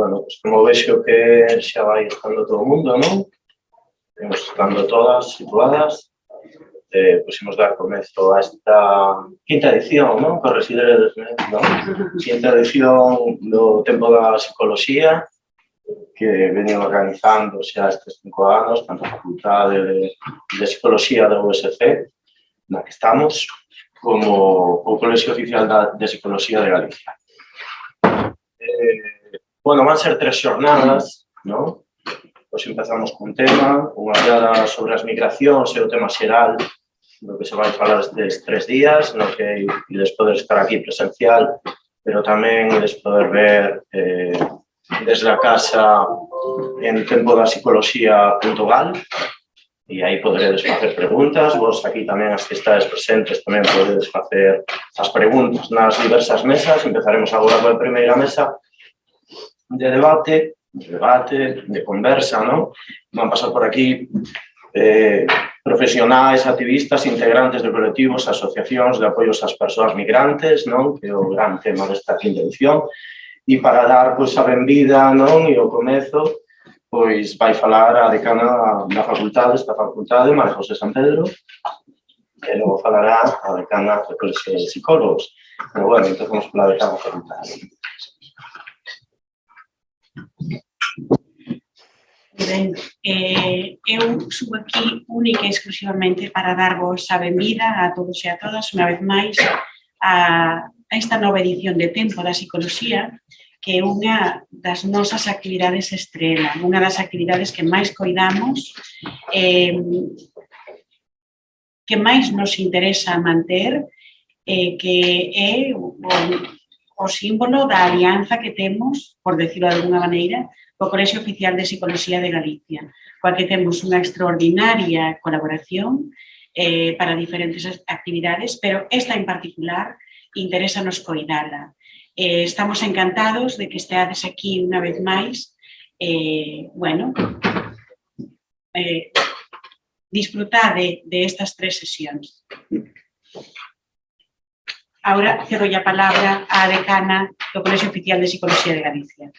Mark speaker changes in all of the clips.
Speaker 1: bueno, pues como vexo que xa vai estando todo o mundo, non? Estando todas situadas, pues imos dar comezo a esta quinta edición, non? Corresideres, non? Quinta edición do Tempo da Psicoloxía, que veñen organizando xa estes 5 anos, tanto a Facultade de Psicoloxía da USC, na que estamos, como o Colexio Oficial de Psicoloxía de Galicia. Bueno, van ser 3 xornadas, non? Pois empezamos cun tema, unha olhada sobre as migracións e o tema xeral do que se vai falar estes 3 días, no que ides poder estar aquí presencial, pero tamén ides poder ver desde a casa en tempodapsicoloxía.gal, e aí poderedes facer preguntas. Vos aquí tamén, as que estades presentes, tamén podedes facer as preguntas nas diversas mesas. Empezaremos agora coa primeira mesa de debate, de conversa, non? Van pasar por aquí profesionais, activistas, integrantes de colectivos, asociacións de apoios ás persoas migrantes, non? Que é o gran tema desta quinta edición. E para dar, pois, a benvida, non? E o comezo, pois, vai falar a decana da facultade, esta facultade, María José San Pedro, e logo falará a decana do Colexio de Psicólogos. Pero, bueno, empezamos pola decana da facultade.
Speaker 2: Ben, eu subo aquí única e exclusivamente para darvos a benvida a todos e a todas, unha vez máis, a esta nova edición de Tempo da Psicoloxía, que é unha das nosas actividades estrela, unha das actividades que máis coidamos, que máis nos interesa manter, que é o símbolo da alianza que temos, por decirlo de alguna maneira, co Colexio Oficial de Psicoloxía de Galicia, coa que temos unha extraordinaria colaboración para diferentes actividades, pero esta en particular interésanos coidala. Estamos encantados de que esteades aquí unha vez máis, bueno, disfrutade de estas 3 sesións. Ahora cedo a palabra á decana do Colexio Oficial de Psicoloxía de Galicia.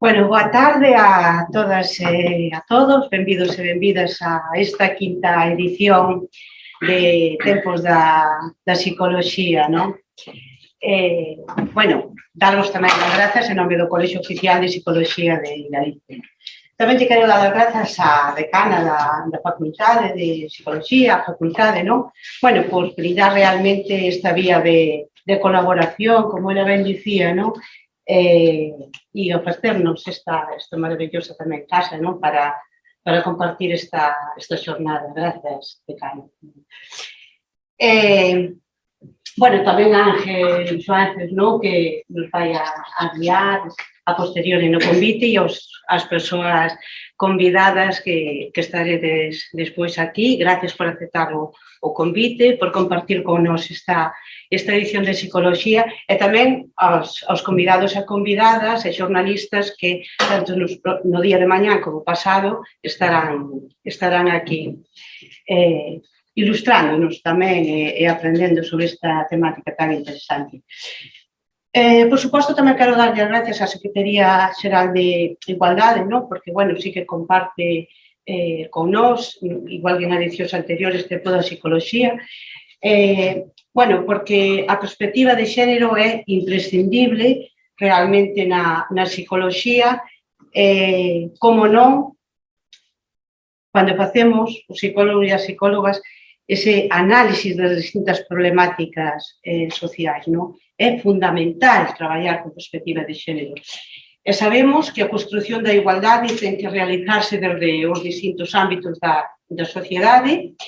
Speaker 3: Bueno, boa tarde a todas e a todos, benvidos e benvidas a esta quinta edición de Tempos da Psicoloxía, non? Bueno, darvos tamén as grazas en nome do Colexio Oficial de Psicoloxía de Galicia. Tamén te quero dar as grazas á decana da Facultade de Psicoloxía, a Facultade, non? Bueno, por brindar realmente esta vía de colaboración, como ela ben dicía, non? E ofrecernos esta maravillosa tamén casa, non? Para compartir esta xornada. Gracias, decana. Bueno, tamén Ángel Suárez, non? Que nos vai a guiar a posteriori no convite e as persoas convidadas que estaredes despois aquí. Gracias por aceptar o convite, por compartir con nos esta edición de Psicoloxía, e tamén aos convidados e convidadas e xornalistas que tanto no día de mañá como pasado estarán aquí ilustrándonos tamén e aprendendo sobre esta temática tan interesante. Por suposto, tamén quero darlle as gracias á Secretaría Xeral de Igualdade, non? Porque, bueno, sí que comparte con nós, igual que en edicións anteriores, Tempo da Psicoloxía. Bueno, porque a perspectiva de xénero é imprescindible realmente na psicoloxía, como non, cando facemos os psicólogos e as psicólogas ese análisis das distintas problemáticas sociais, non? É fundamental traballar con perspectiva de xénero. E sabemos que a construción da igualdade ten que realizarse desde os distintos ámbitos da sociedade.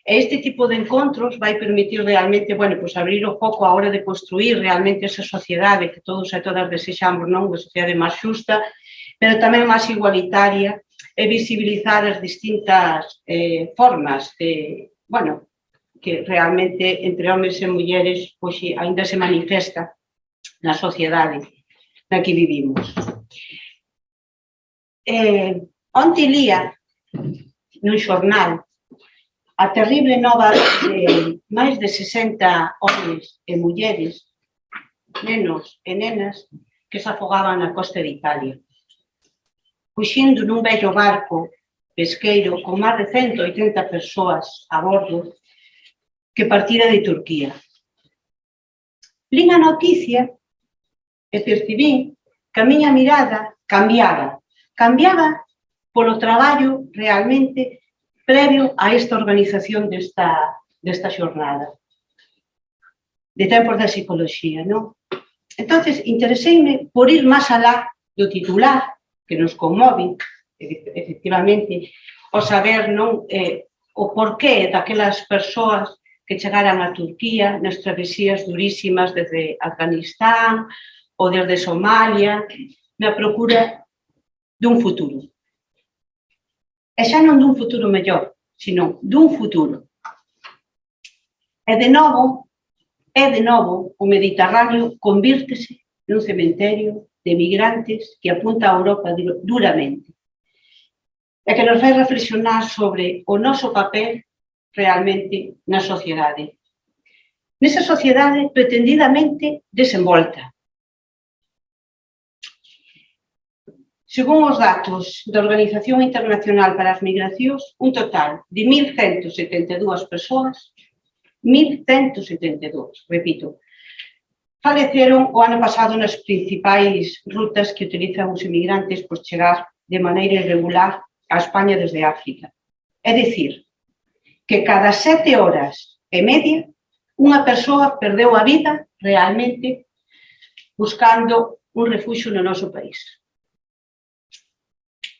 Speaker 3: E este tipo de encontros vai permitir realmente, bueno, pues abrir o foco a hora de construir realmente esa sociedade que todos e todas desexamos, non? Unha sociedade máis xusta, pero tamén máis igualitaria, e visibilizar as distintas formas de, bueno, que realmente entre homes e mulleres pois ainda se manifesta na sociedade na que vivimos. Onte lía nun xornal a terrible nova de máis de 60 homens e mulleres, nenos e nenas, que se afogaban na costa de Italia. Fuxindo nun vello barco pesqueiro con máis de 180 persoas a bordo que partira de Turquía. Lin a noticia e percibín que a miña mirada cambiaba polo traballo realmente previo a esta organización desta xornada, de tempos da psicoloxía, non? Entonces, intereseime por ir máis alá do titular, que nos conmove, efectivamente, o saber non o porqué daquelas persoas que chegaran a Turquía nas travesías durísimas desde Afganistán ou desde Somalia, na procura dun futuro. E xa non dun futuro mellor, sino dun futuro. E de novo, o Mediterráneo convírtese nun cementerio de migrantes que apunta a Europa duramente. E que nos fai reflexionar sobre o noso papel realmente na sociedade. Nesa sociedade pretendidamente desenvolta. Según os datos da Organización Internacional para as Migracións, un total de 1.172 persoas, 1.172, repito, faleceron o ano pasado nas principais rutas que utilizan os inmigrantes por chegar de maneira irregular a España desde África. É dicir, que cada 7 horas e media unha persoa perdeu a vida realmente buscando un refuxio no noso país.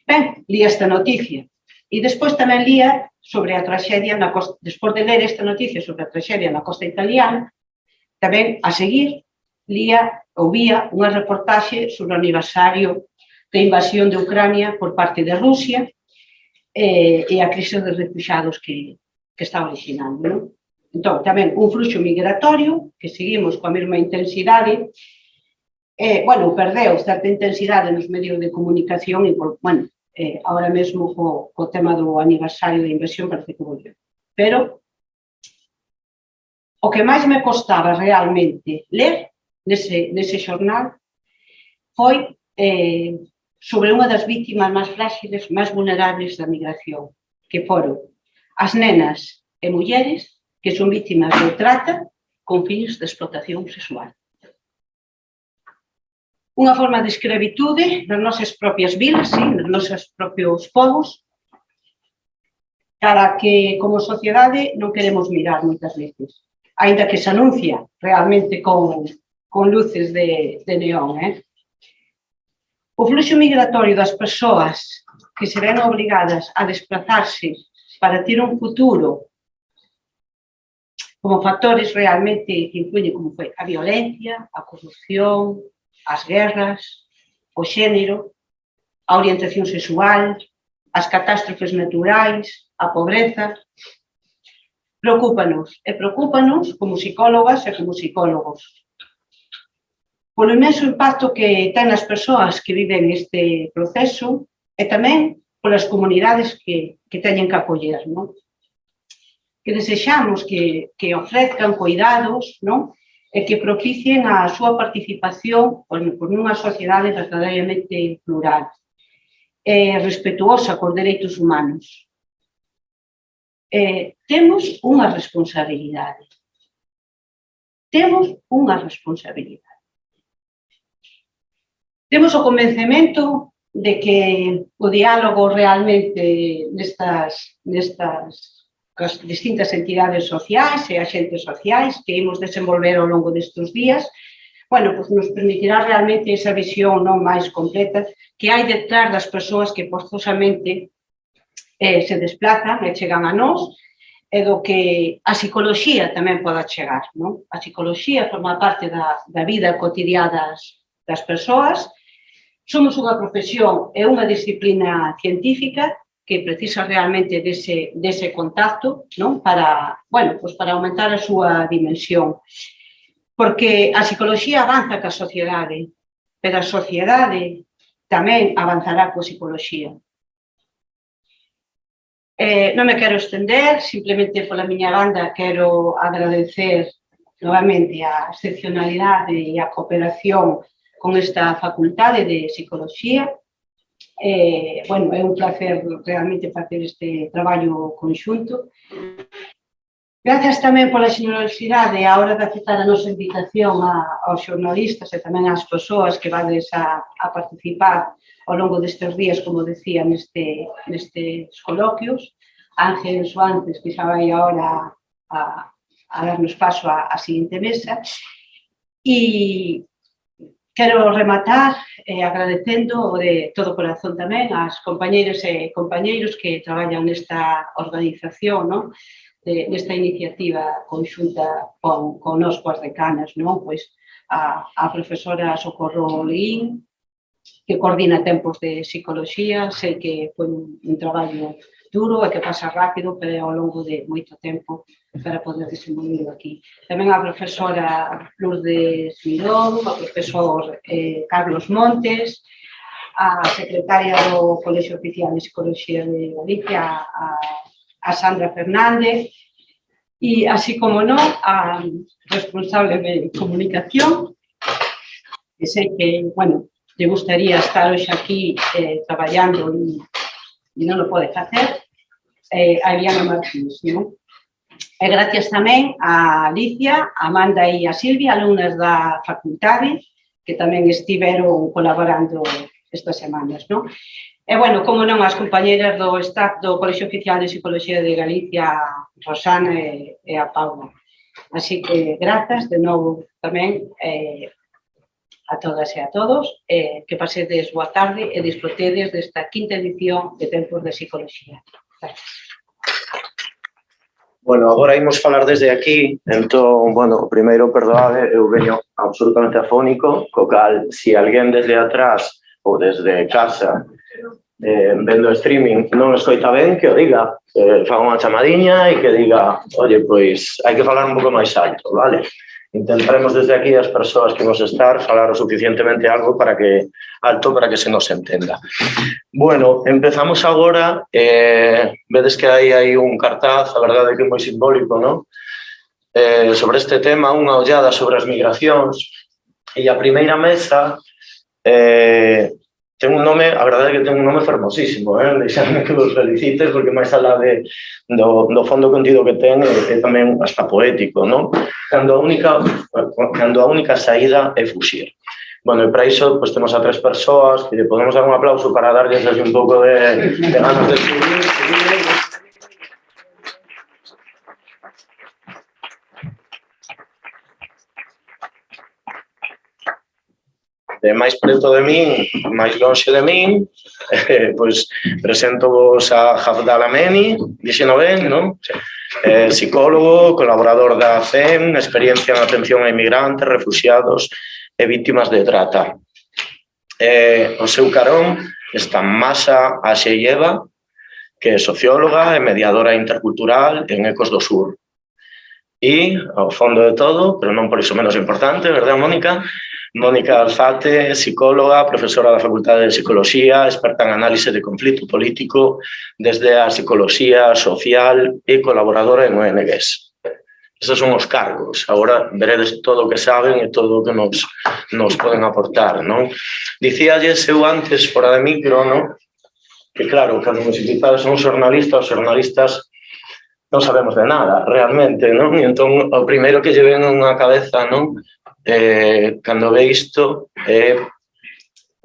Speaker 3: Ben, li esta noticia e despois tamén lía sobre a traxedia na costa, despois de ler esta noticia sobre a traxedia na costa italiana, tamén a seguir lía ou vía unha reportaxe sobre o aniversario da invasión de Ucrania por parte de Rusia e a crise de refuxados que está originando, non? Entón, tamén un fluxo migratorio que seguimos coa mesma intensidade, perdeu certa intensidade nos medios de comunicación e, agora mesmo co tema do aniversario da invasión parece que volveu. Pero o que máis me costaba realmente ler nese xornal foi sobre unha das vítimas máis frágiles, máis vulnerables da migración, que foron as nenas e mulleres que son vítimas de trata con fins de explotación sexual. Unha forma de escravitude nas nosas propias vilas, nos nosos propios povos, cara que, como sociedade, non queremos mirar moitas veces, aínda que se anuncia realmente con luces de neón. O fluxo migratorio das persoas que se ven obrigadas a desplazarse para ter un futuro como factores realmente que influyen, como foi a violencia, a corrupción, as guerras, o xénero, a orientación sexual, as catástrofes naturais, a pobreza. Preocúpanos como psicólogas e como psicólogos. Polo inmenso impacto que ten as persoas que viven este proceso e tamén polas comunidades que teñen que acoller, non? Que desexamos que ofrezcan cuidados, non? E que propicien a súa participación por nunha sociedade verdadeiramente plural e respetuosa cos dereitos humanos. Temos unha responsabilidade. Temos o convencemento de que o diálogo realmente nestas distintas entidades sociais e axentes sociais que imos desenvolver ao longo destes días, nos permitirá realmente esa visión non máis completa que hai detrás das persoas que forzosamente se desplazan e chegan a nós e do que a psicoloxía tamén poda chegar, non? A psicoloxía forma parte da vida cotidiá das persoas. Somos unha profesión e unha disciplina científica que precisa realmente dese contacto, non? Para aumentar a súa dimensión. Porque a psicoloxía avanza ca sociedade, pero a sociedade tamén avanzará coa psicoloxía. Non me quero estender, simplemente pola miña banda quero agradecer novamente a excepcionalidade e a cooperación con esta facultade de Psicoloxía. Bueno, é un placer realmente facer este traballo conxunto. Grazas tamén pola xenerosidade a hora de aceptar a nosa invitación aos xornalistas e tamén ás persoas que vades a participar ao longo destes días, como decía, nestes coloquios. Ángel Suantes, que xa vai agora a darnos paso á seguinte mesa. E quero rematar agradecendo de todo corazón tamén ás compañeiras e compañeiros que traballan nesta organización, non? Nesta iniciativa conxunta con nós coas decanas, non? Pois a profesora Socorro Leín, que coordina tempos de psicoloxía, sei que foi un traballo duro e que pasa rápido, pero ao longo de moito tempo para poder desenvolverlo aquí. Tamén a profesora Lourdes Mirón, o profesor Carlos Montes, a secretaria do Colexio Oficial de Psicoloxía de Galicia, a Sandra Fernández, e así como non, a responsable de comunicación, que sei que, bueno, lle gustaría estar hoxe aquí traballando e non o pode facer, a Eliana Martínez, non? E gracias tamén a Alicia, a Amanda e a Silvia, alumnas da facultade, que tamén estiveron colaborando estas semanas, non? E, bueno, como non, as compañeras do staff do Colexio Oficial de Psicoloxía de Galicia, Rosana e a Paula. Así que, grazas, de novo, tamén, a todas e a todos, que pasedes boa tarde e disfrutedes desta quinta edición de Tempos de Psicoloxía. Gracias.
Speaker 1: Bueno, agora imos falar desde aquí, entón, bueno, primeiro, perdoade, eu veño absolutamente afónico, co cal, se alguén desde atrás ou desde casa vendo o streaming non escoita ben, que o diga, faga unha chamadiña e que diga, oye, pois, hai que falar un pouco máis alto, vale? Intentaremos desde aquí as persoas que nos estar falar o suficientemente alto para que se nos entenda. Bueno, empezamos agora, vedes que hai un cartaz, a verdade que é moi simbólico, non? Sobre este tema, unha ollada sobre as migracións, e a primeira mesa ten un nome, a verdade é que ten un nome fermosísimo, deixadme que vos felicites, porque máis alá do fondo contido que ten, é tamén hasta poético, non? Cando a única saída é fuxir. Bueno, e para iso, pois, temos a tres persoas, que lle podemos dar un aplauso para darlles así un pouco de ganas de subir. De máis preto de min, máis lonxe de min, pois presento-vos a Hafdal Ameni, dixeno ben, non? Psicólogo, colaborador da CEM, experiencia en atención a inmigrantes, refuxiados e vítimas de trata. O seu carón está Masha Asheyeva, que é socióloga e mediadora intercultural en Ecos do Sur. E, ao fondo de todo, pero non por iso menos importante, verdade, Mónica? Mónica Alzate, psicóloga, profesora da Facultade de Psicoloxía, experta en análise de conflito político desde a psicoloxía social e colaboradora en ONGs. Esos son os cargos. Agora veredes todo o que saben e todo o que nos poden aportar, non? Dicíalles eu antes, fora de micro, non? Que claro, cando nos invitados son xornalistas, os xornalistas non sabemos de nada, realmente, non? E entón, o primeiro que lle ven unha cabeza, non? Cando ve isto,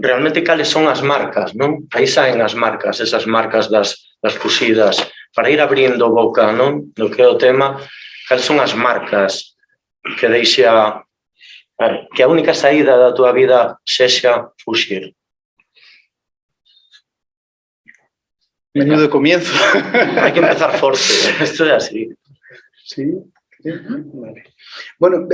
Speaker 1: realmente cales son as marcas, non? Aí saen as marcas, esas marcas das fuxidas, para ir abrindo boca, non? Do que é o tema, cales son as marcas que deixa que a única saída da tua vida sexa fuxir.
Speaker 4: Menudo comienzo.
Speaker 1: Hay que empezar fuerte, esto es así.
Speaker 4: Sí. Vale. Bueno,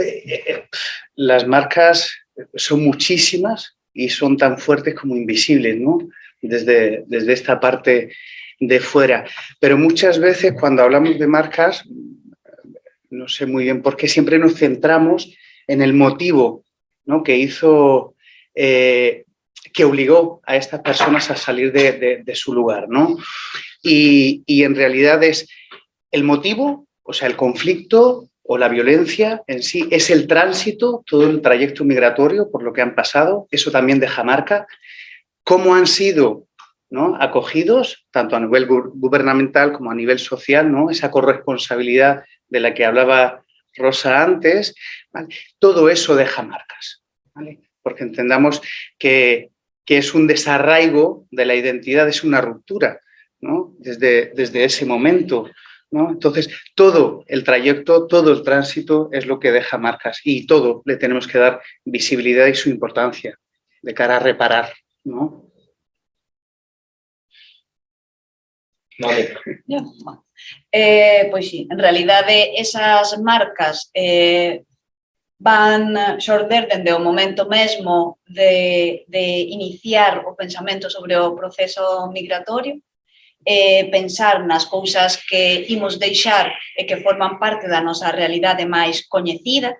Speaker 4: las marcas son muchísimas y son tan fuertes como invisibles, ¿no? Desde esta parte de fuera. Pero muchas veces cuando hablamos de marcas, no sé muy bien por qué, siempre nos centramos en el motivo, ¿no? Que hizo que que obligó a estas personas a salir de su lugar, ¿no? Y en realidad es el motivo, o sea, el conflicto o la violencia en sí, es el tránsito, todo el trayecto migratorio por lo que han pasado, eso también deja marca, cómo han sido, ¿no?, acogidos, tanto a nivel gubernamental como a nivel social, ¿no?, esa corresponsabilidad de la que hablaba Rosa antes, ¿vale? Todo eso deja marcas, ¿vale? Porque entendamos que es un desarraigo de la identidad, es una ruptura, ¿no?, desde ese momento, ¿no? Entonces, todo el trayecto, todo el tránsito es lo que deja marcas y todo le tenemos que dar visibilidad y su importancia de cara a reparar, ¿no?
Speaker 1: Vale.
Speaker 5: Pois sí, en realidade esas marcas van xorder dende o momento mesmo de iniciar o pensamento sobre o proceso migratorio, pensar nas cousas que imos deixar e que forman parte da nosa realidade máis coñecida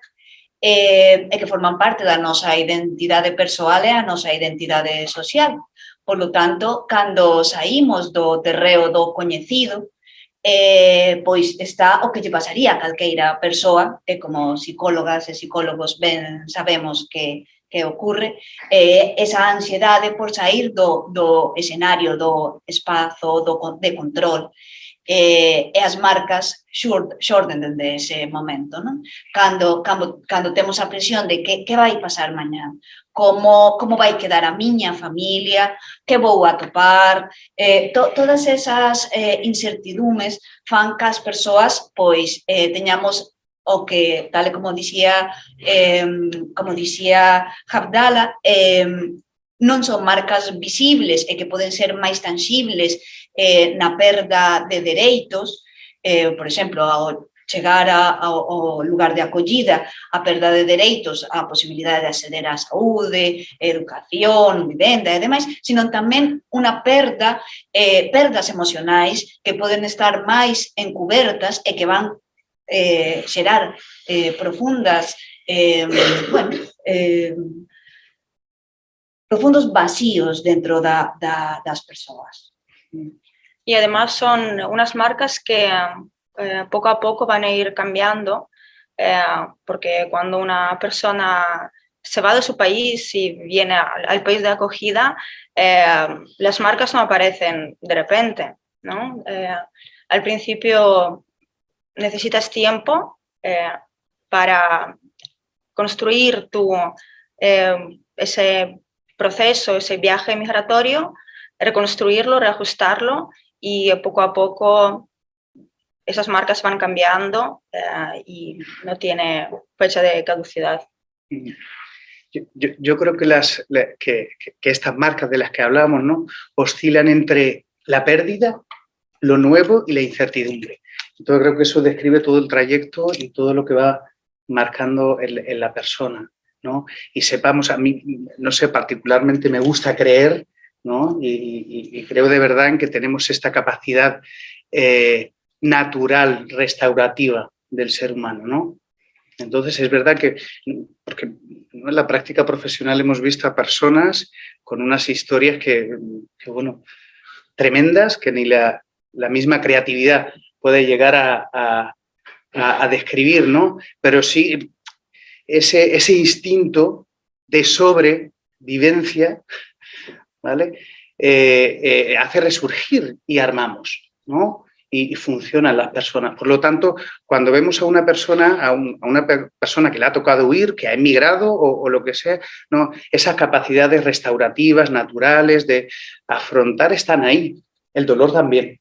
Speaker 5: e que forman parte da nosa identidade persoal e a nosa identidade social. Por lo tanto, cando saímos do terreo do coñecido, pois está o que lle pasaría a calqueira persoa, e como psicólogas e psicólogos ben sabemos que ocurre, esa ansiedade por sair do escenario, do espazo, de control, e as marcas xorden dende ese momento, non? Cando temos a presión de que vai pasar mañá, como vai quedar a miña familia, que vou atopar, todas esas incertidumes fan que as persoas pois teñamos o que, tal como dicía Abdala, non son marcas visibles e que poden ser máis tangibles na perda de dereitos, por exemplo, ao chegar ao lugar de acollida, a perda de dereitos, a posibilidade de acceder á saúde, educación, vivenda e demais, sino tamén unha perdas emocionais que poden estar máis encubertas e que van xerar profundos vacíos dentro das persoas.
Speaker 6: Y además son unas marcas que poco a poco van a ir cambiando, porque cuando una persona se va de su país y viene al país de acogida, las marcas no aparecen de repente, ¿no? Al principio necesitas tiempo para construir ese proceso, ese viaje migratorio, reconstruirlo, reajustarlo y poco a poco esas marcas van cambiando y no tiene fecha de caducidad.
Speaker 4: Yo creo que estas marcas de las que hablamos, ¿no?, oscilan entre la pérdida, lo nuevo y la incertidumbre. Entonces creo que eso describe todo el trayecto y todo lo que va marcando en la persona, ¿no? Y sepamos, a mí, no sé, particularmente me gusta creer, ¿no?, y creo de verdad en que tenemos esta capacidad natural, restaurativa del ser humano, ¿no? Entonces es verdad que, porque en la práctica profesional hemos visto a personas con unas historias que bueno, tremendas, que ni la misma creatividad puede llegar a describir, ¿no? Pero sí ese instinto de sobrevivencia, ¿vale?, hace resurgir y armamos, ¿no? Y funcionan las personas. Por lo tanto, cuando vemos a una persona, que le ha tocado huir, que ha emigrado o lo que sea, ¿no?, esas capacidades restaurativas, naturales, de afrontar, están ahí. El dolor también,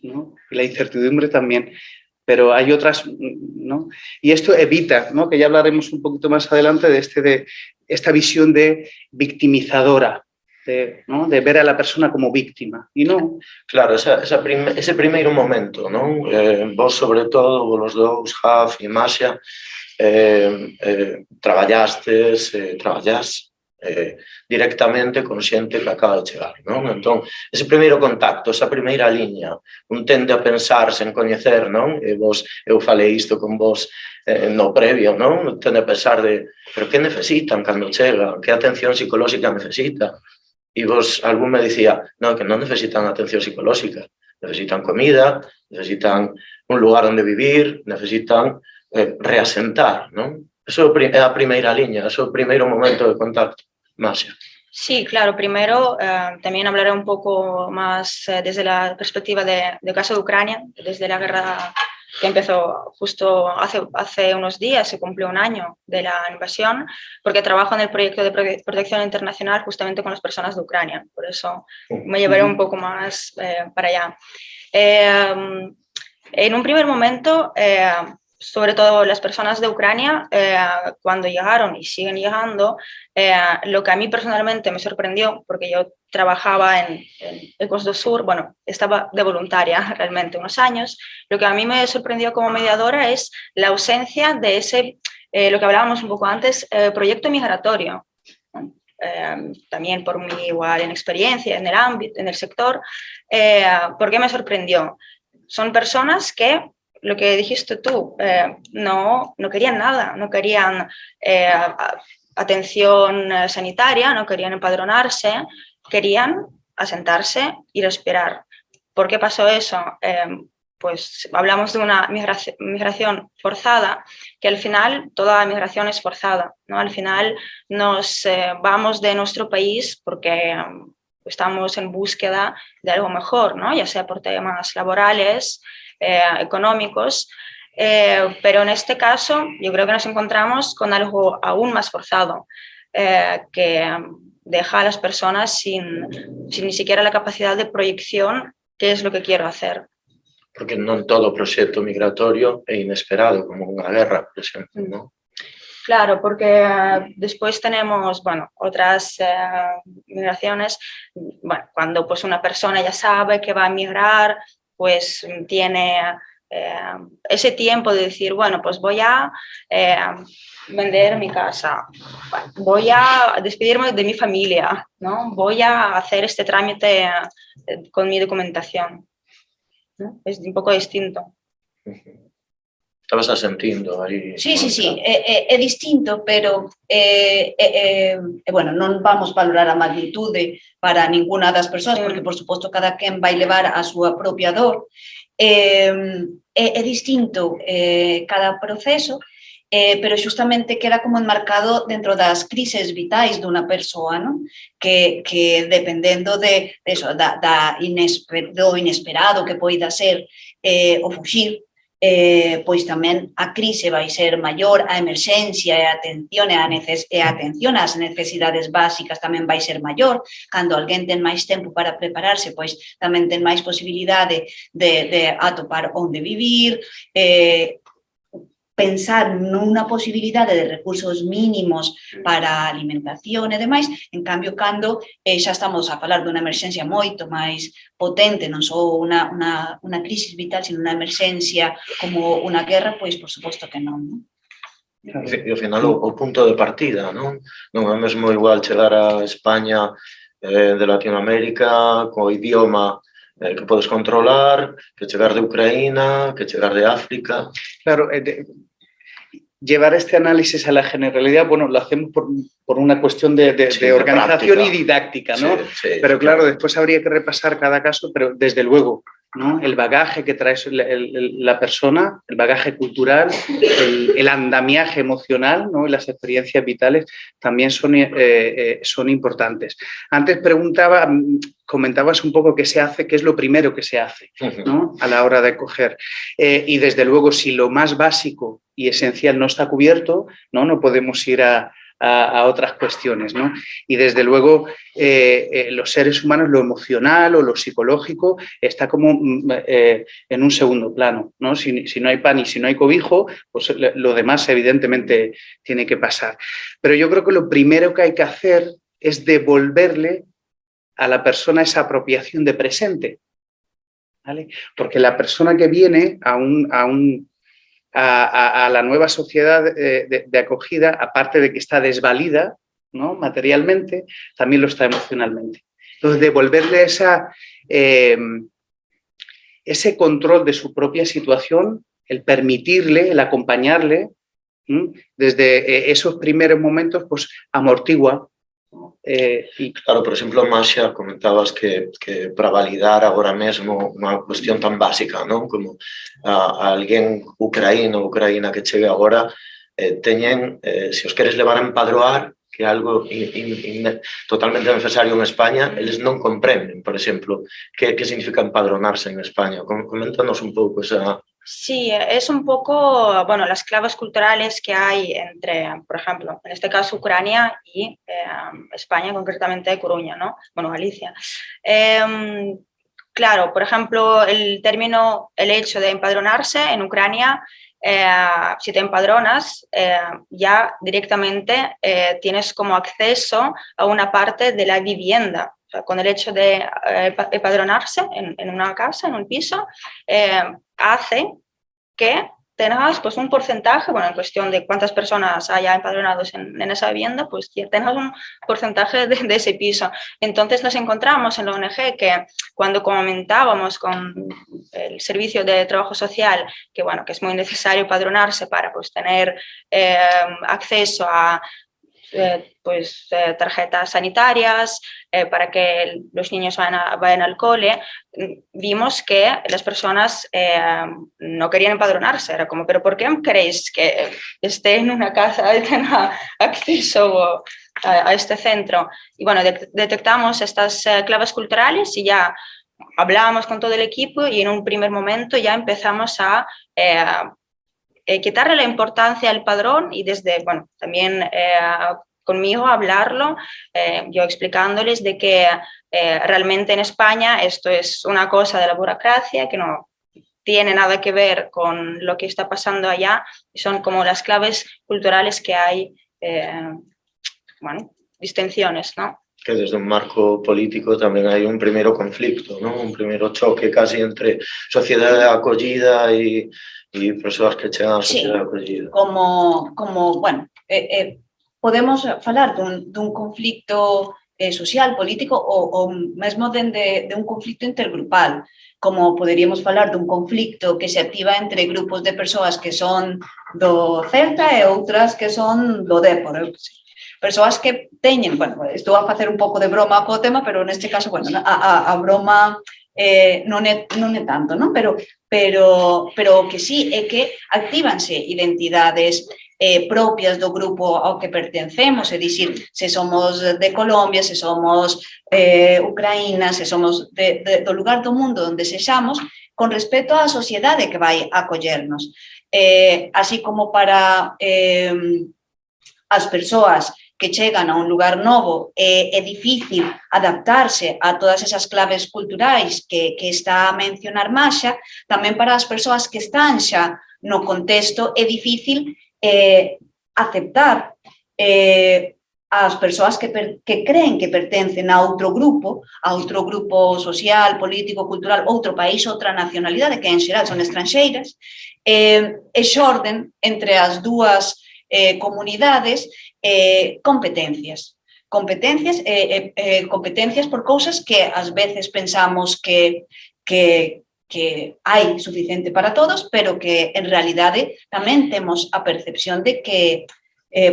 Speaker 4: ¿no?, y la incertidumbre también. Pero hay otras, ¿no? Y esto evita, ¿no?, que ya hablaremos un poquito más adelante de esta visión de victimizadora, ¿no?, de ver a la persona como víctima, e non.
Speaker 1: Claro, ese primeiro momento, non? Vos, sobre todo, vos los dous, Jaf e Maxia, traballás directamente con xente que acaba de chegar, non? Entón, ese primeiro contacto, esa primeira liña, un tende a pensar sen coñecer, non? Eu falei isto con vos no previo, non? Tende a pensar pero que necesitan cando chega? Que atención psicolóxica necesita? y vos, algún me decía, no, que no necesitan atención psicológica, necesitan comida, necesitan un lugar donde vivir, necesitan reasentar, ¿no? Eso é a primeira liña, eso é o primeiro momento de contacto. Masia.
Speaker 6: Sí, claro, primero también hablaré un poco más desde la perspectiva del caso de Ucrania, desde la guerra que empezó justo hace unos días, se cumplió un año de la invasión, porque trabajo en el proyecto de protección internacional justamente con las personas de Ucrania, por eso me llevaré un poco más para allá. En un primer momento, sobre todo las personas de Ucrania, cuando llegaron y siguen llegando, lo que a mí personalmente me sorprendió, porque yo trabajaba en Ecos do Sur, bueno, estaba de voluntaria realmente unos años, lo que a mí me sorprendió como mediadora es la ausencia de ese, lo que hablábamos un poco antes, proyecto migratorio. También por mi igual en experiencia en el ámbito, en el sector, ¿por qué me sorprendió? Son personas que, lo que dijiste tú, no querían nada, no querían atención sanitaria, no querían empadronarse, querían asentarse y respirar. ¿Por qué pasó eso? Pues hablamos de una migración forzada, que al final toda migración es forzada, ¿no? Al final nos vamos de nuestro país porque estamos en búsqueda de algo mejor, ¿no? Ya sea por temas laborales, económicos, pero en este caso yo creo que nos encontramos con algo aún más forzado, que deja a las personas sin ni siquiera la capacidad de proyección, qué es lo que quiero hacer.
Speaker 1: Porque non todo proxecto migratorio é inesperado, como unha guerra, por exemplo, ¿no?
Speaker 6: Claro, porque después tenemos, bueno, otras migraciones, bueno, cuando pues una persona ya sabe que va a migrar, pues tiene ese tiempo de decir, bueno, pues voy a vender mi casa, voy a despedirme de mi familia, ¿no? Voy a hacer este trámite con mi documentación, ¿no? Es un poco distinto.
Speaker 1: Estabas asentindo aí.
Speaker 5: Sí, é distinto, pero bueno, non vamos valorar a magnitude para ninguna das persoas, porque, por suposto, cada quen vai levar a súa propia dor. É distinto cada proceso, pero xustamente queda como enmarcado dentro das crises vitais dunha persoa, non? Que dependendo do inesperado que poida ser o fuxir, pois tamén a crise vai ser maior, a emerxencia e a atención ás necesidades básicas tamén vai ser maior. Cando alguén ten máis tempo para prepararse, pois tamén ten máis posibilidade de atopar onde vivir, pensar nunha posibilidade de recursos mínimos para a alimentación e demais. En cambio, cando xa estamos a falar dunha emerxencia moito máis potente, non só unha crisis vital, sino unha emerxencia como unha guerra, pois, por suposto que non.
Speaker 1: E ao final o punto de partida, non? Non é mesmo igual chegar a España de Latinoamérica co idioma que podes controlar, que chegar de Ucraína, que chegar de África.
Speaker 4: Claro, llevar este análisis a la generalidad, bueno, lo hacemos por una cuestión de organización y didáctica, ¿no?
Speaker 1: Sí,
Speaker 4: pero claro, después habría que repasar cada caso, pero desde luego, ¿no? El bagaje que trae la persona, el bagaje cultural, el andamiaje emocional, ¿no? Y las experiencias vitales también son importantes. Antes comentabas un poco qué se hace, qué es lo primero que se hace, ¿no? A la hora de acoger. Y desde luego, si lo más básico y esencial no está cubierto, no podemos ir a otras cuestiones, ¿no? Y desde luego los seres humanos, lo emocional o lo psicológico está como en un segundo plano, ¿no? Si no hay pan y si no hay cobijo, pues lo demás evidentemente tiene que pasar. Pero yo creo que lo primero que hay que hacer es devolverle a la persona esa apropiación de presente, ¿vale? Porque la persona que viene a la nueva sociedad de acogida, aparte de que está desvalida, ¿no? Materialmente, también lo está emocionalmente. Entonces, devolverle ese control de su propia situación, el permitirle, el acompañarle, desde esos primeros momentos, pues amortigua, ¿no?
Speaker 1: Claro, por exemplo, Masha, comentabas que para validar agora mesmo unha cuestión tan básica, non? Como a alguén ucraína que chegue agora, teñen, se os queres levar a empadroar, que é algo totalmente necesario en España, eles non comprenden, por exemplo, que significa empadronarse en España. Coméntanos un pouco esa...
Speaker 6: Sí, es un poco, bueno, las claves culturales que hay entre, por ejemplo, en este caso Ucrania y España, concretamente Coruña, ¿no? Bueno, Galicia. Claro, por ejemplo, el hecho de empadronarse en Ucrania, si te empadronas, ya directamente tienes como acceso a una parte de la vivienda. O sea, con el hecho de empadronarse en una casa, en un piso, hace que tengas pues, un porcentaje, bueno, en cuestión de cuántas personas haya empadronados en esa vivienda, pues tengas un porcentaje de ese piso. Entonces nos encontramos en la ONG que cuando comentábamos con el Servicio de Trabajo Social que, bueno, que es muy necesario empadronarse para pues, tener acceso a tarjetas sanitarias, para que los niños vayan al cole, vimos que las personas no querían empadronarse. Era como, ¿pero por qué queréis que esté en una casa y tenga acceso a este centro? Y bueno, detectamos estas claves culturales y ya hablábamos con todo el equipo y en un primer momento ya empezamos a quitarle la importancia al padrón y desde, bueno, también conmigo hablarlo, yo explicándoles de que realmente en España esto es una cosa de la burocracia que no tiene nada que ver con lo que está pasando allá y son como las claves culturales que hay, bueno, distinciones, ¿no?
Speaker 1: Que desde un marco político tamén hai un primeiro conflicto, non? Un primeiro choque casi entre sociedade de acollida e persoas que chegan á sociedade de acollida.
Speaker 5: Bueno, podemos falar dun conflicto social, político ou mesmo de un conflicto intergrupal, como poderíamos falar dun conflicto que se activa entre grupos de persoas que son do Celta e outras que son do Dépor, persoas que teñen, bueno, estou a facer un pouco de broma co tema, pero neste caso, bueno, a broma non é tanto, non? Pero que sí é que actívanse identidades propias do grupo ao que pertencemos, é dicir, se somos de Colombia, se somos Ucraína, se somos do lugar do mundo onde sexamos, con respecto á sociedade que vai acollernos. Así como para as persoas que chegan a un lugar novo, é difícil adaptarse a todas esas claves culturais que está a mencionar Masha, tamén para as persoas que están xa no contexto é difícil aceptar as persoas que creen que pertencen a outro grupo social, político, cultural, outro país, outra nacionalidade, que en xeral son estranxeiras, e xorden entre as dúas comunidades competencias por cousas que ás veces pensamos que hai suficiente para todos, pero que en realidade tamén temos a percepción de que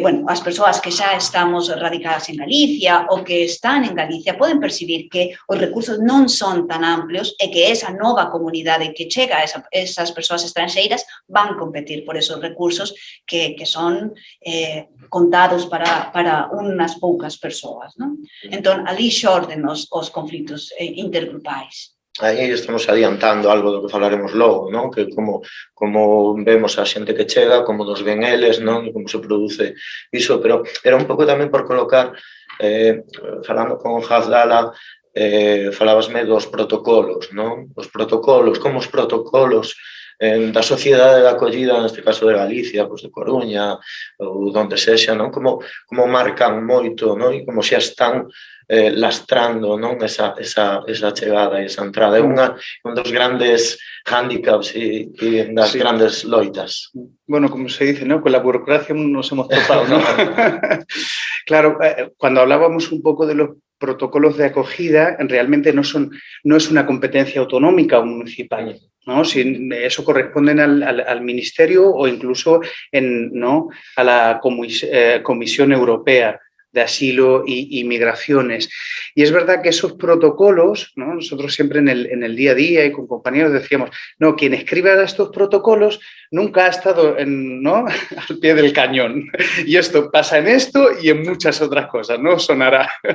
Speaker 5: bueno, as persoas que xa estamos radicadas en Galicia ou que están en Galicia poden percibir que os recursos non son tan amplios e que esa nova comunidade que chega a esas persoas estranxeiras van competir por esos recursos que son contados para unhas poucas persoas, non? Entón, ali xorden os conflitos intergrupais.
Speaker 1: Aí estamos adiantando algo do que falaremos logo, non? Que como vemos a xente que chega, como nos ven eles, non? Como se produce iso, pero era un pouco tamén por colocar, falando con Hafdala, falabasme dos protocolos, non? Os protocolos, como os protocolos da sociedade de acollida, neste caso de Galicia, de Coruña, ou donde sexa, non? Como marcan moito, non? E como xa están lastrando, non? Esa chegada e esa entrada. É un dos grandes hándicaps e das grandes loitas.
Speaker 4: Bueno, como se dice, ¿no? Con la burocracia nos hemos topado, ¿no? Claro, cuando hablábamos un poco de los protocolos de acogida, realmente no es una competencia autonómica o municipal, ¿no? Eso corresponde al Ministerio o incluso ¿no? a la Comisión Europea, de asilo y migraciones. Y es verdad que esos protocolos, ¿no? Nosotros siempre en el día a día y con compañeros decíamos, no, quien escriba estos protocolos nunca ha estado ¿no? al pie del cañón. Y esto pasa en esto y en muchas otras cosas, ¿no? Sonará.
Speaker 1: Y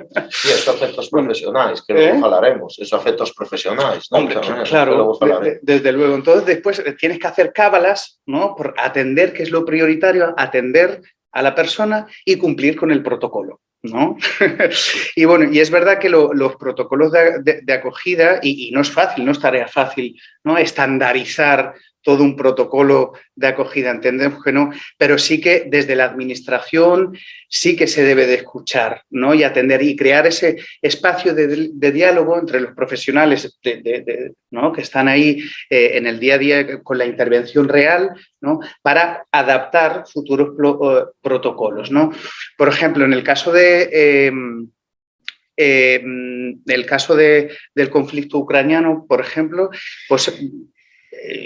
Speaker 1: esos afectos profesionales, que luego hablaremos, esos afectos profesionales, ¿no?
Speaker 4: Hombre, claro, desde luego. Entonces, después tienes que hacer cábalas, ¿no? Por atender, que es lo prioritario, atender a la persona y cumplir con el protocolo, ¿no? Y bueno, y es verdad que los protocolos de acogida, y no es fácil, no es tarea fácil, ¿no? Estandarizar todo un protocolo de acogida, entendemos que no, pero sí que desde la administración sí que se debe de escuchar, ¿no? Y atender y crear ese espacio de diálogo entre los profesionales ¿no? Que están ahí en el día a día con la intervención real, ¿no? Para adaptar futuros protocolos, ¿no? Por ejemplo, en el caso del conflicto ucraniano, por ejemplo, pues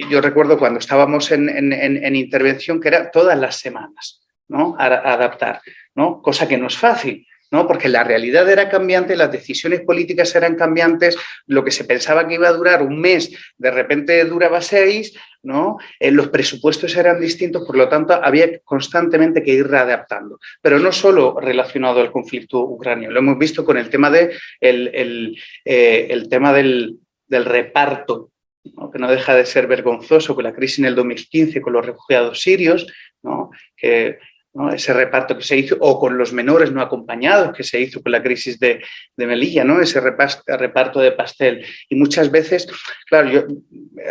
Speaker 4: yo recuerdo cuando estábamos en intervención que era todas las semanas, ¿no? A adaptar, ¿no? Cosa que no es fácil, ¿no? Porque la realidad era cambiante, las decisiones políticas eran cambiantes, lo que se pensaba que iba a durar un mes, de repente duraba 6, ¿no? Los presupuestos eran distintos, por lo tanto había constantemente que ir readaptando. Pero no solo relacionado al conflicto ucraniano, lo hemos visto con el tema, el tema del reparto, ¿no? Que no deja de ser vergonzoso con la crisis en el 2015 con los refugiados sirios, ¿no? ¿no? Ese reparto que se hizo, o con los menores no acompañados que se hizo con la crisis de Melilla, ¿no? Ese reparto de pastel. Y muchas veces, claro, yo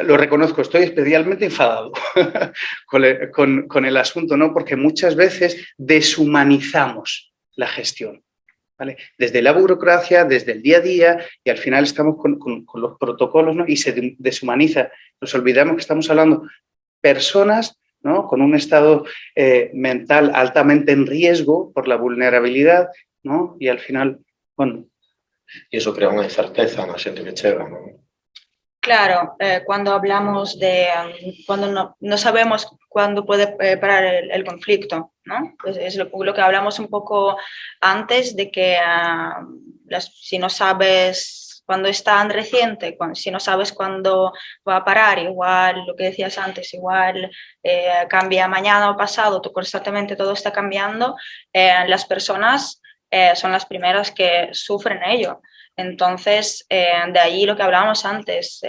Speaker 4: lo reconozco, estoy especialmente enfadado con el asunto, ¿no? Porque muchas veces deshumanizamos la gestión, ¿vale? Desde la burocracia, desde el día a día, y al final estamos con los protocolos, ¿no? Y se deshumaniza. Nos olvidamos que estamos hablando de personas, ¿no? Con un estado mental altamente en riesgo por la vulnerabilidad, ¿no? Y al final, bueno.
Speaker 1: Y eso crea una incerteza en la gente que llega, ¿no?
Speaker 6: Claro, cuando hablamos de cuando no sabemos cuándo puede parar el conflicto, ¿no? Es lo que hablamos un poco antes de que si no sabes cuándo es tan reciente, si no sabes cuándo va a parar, igual lo que decías antes, igual cambia mañana o pasado, constantemente todo está cambiando, las personas son las primeras que sufren ello. Entonces, de ahí lo que hablábamos antes,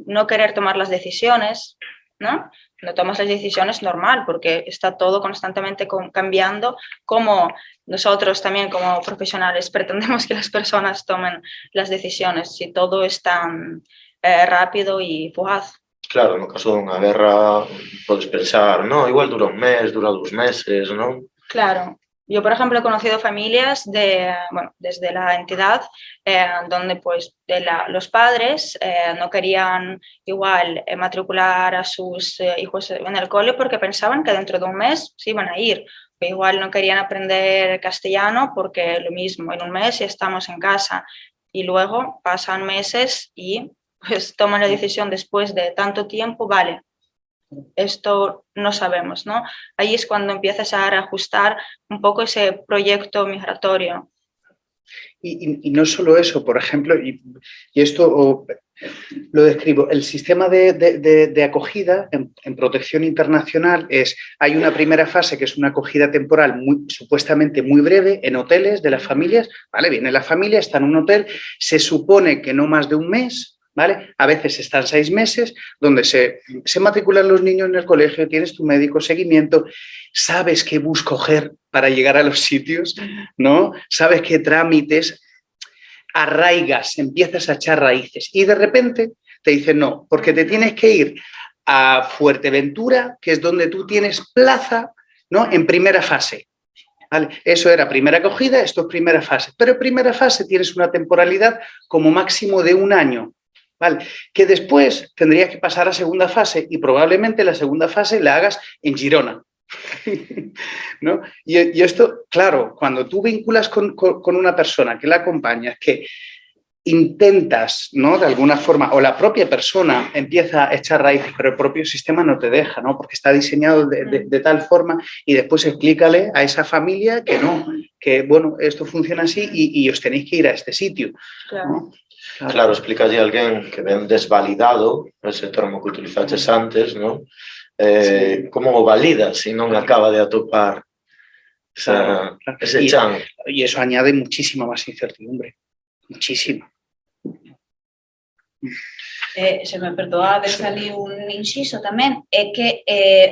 Speaker 6: no querer tomar las decisiones, ¿no? No tomas las decisiones normal porque está todo constantemente cambiando, como nosotros también como profesionales pretendemos que las personas tomen las decisiones si todo es tan rápido y fugaz.
Speaker 1: Claro, en el caso de una guerra puedes pensar, no, igual dura un mes, dura 2 meses, ¿no?
Speaker 6: Claro. Yo, por ejemplo, he conocido familias desde la entidad donde pues, los padres no querían igual matricular a sus hijos en el cole porque pensaban que dentro de un mes se iban a ir. O igual no querían aprender castellano porque lo mismo, en un mes ya estamos en casa. Y luego pasan meses y pues toman la decisión después de tanto tiempo, vale, esto no sabemos, ¿no? Ahí es cuando empiezas a ajustar un poco ese proyecto migratorio.
Speaker 4: Y no solo eso, por ejemplo, y esto lo describo, el sistema de acogida en protección internacional hay una primera fase que es una acogida temporal supuestamente muy breve en hoteles de las familias, ¿vale? Viene la familia, está en un hotel, se supone que no más de un mes, ¿vale? A veces están 6 meses, donde se matriculan los niños en el colegio, tienes tu médico, seguimiento, sabes qué bus coger para llegar a los sitios, ¿no? Sabes qué trámites, arraigas, empiezas a echar raíces y de repente te dicen no, porque te tienes que ir a Fuerteventura, que es donde tú tienes plaza, ¿no? En primera fase. ¿Vale? Eso era primera acogida, esto es primera fase, pero en primera fase tienes una temporalidad como máximo de 1 año. ¿Vale? Que después tendrías que pasar a segunda fase y probablemente la segunda fase la hagas en Girona. ¿No? Y esto, claro, cuando tú vinculas con una persona que la acompañas, que intentas, ¿no? De alguna forma, o la propia persona empieza a echar raíces, pero el propio sistema no te deja, ¿no? Porque está diseñado de tal forma y después explícale a esa familia que no, que, bueno, esto funciona así y os tenéis que ir a este sitio.
Speaker 6: Claro.
Speaker 4: ¿no?
Speaker 1: Claro, explicalle a alguén que ven desvalidado, ese termo que utilizaches antes, ¿no? Como o valida se non acaba de atopar
Speaker 4: Claro.
Speaker 1: ese chan.
Speaker 4: Y eso añade muchísima más incertidumbre, muchísima.
Speaker 5: Se me perdoades ali un inciso tamén, é que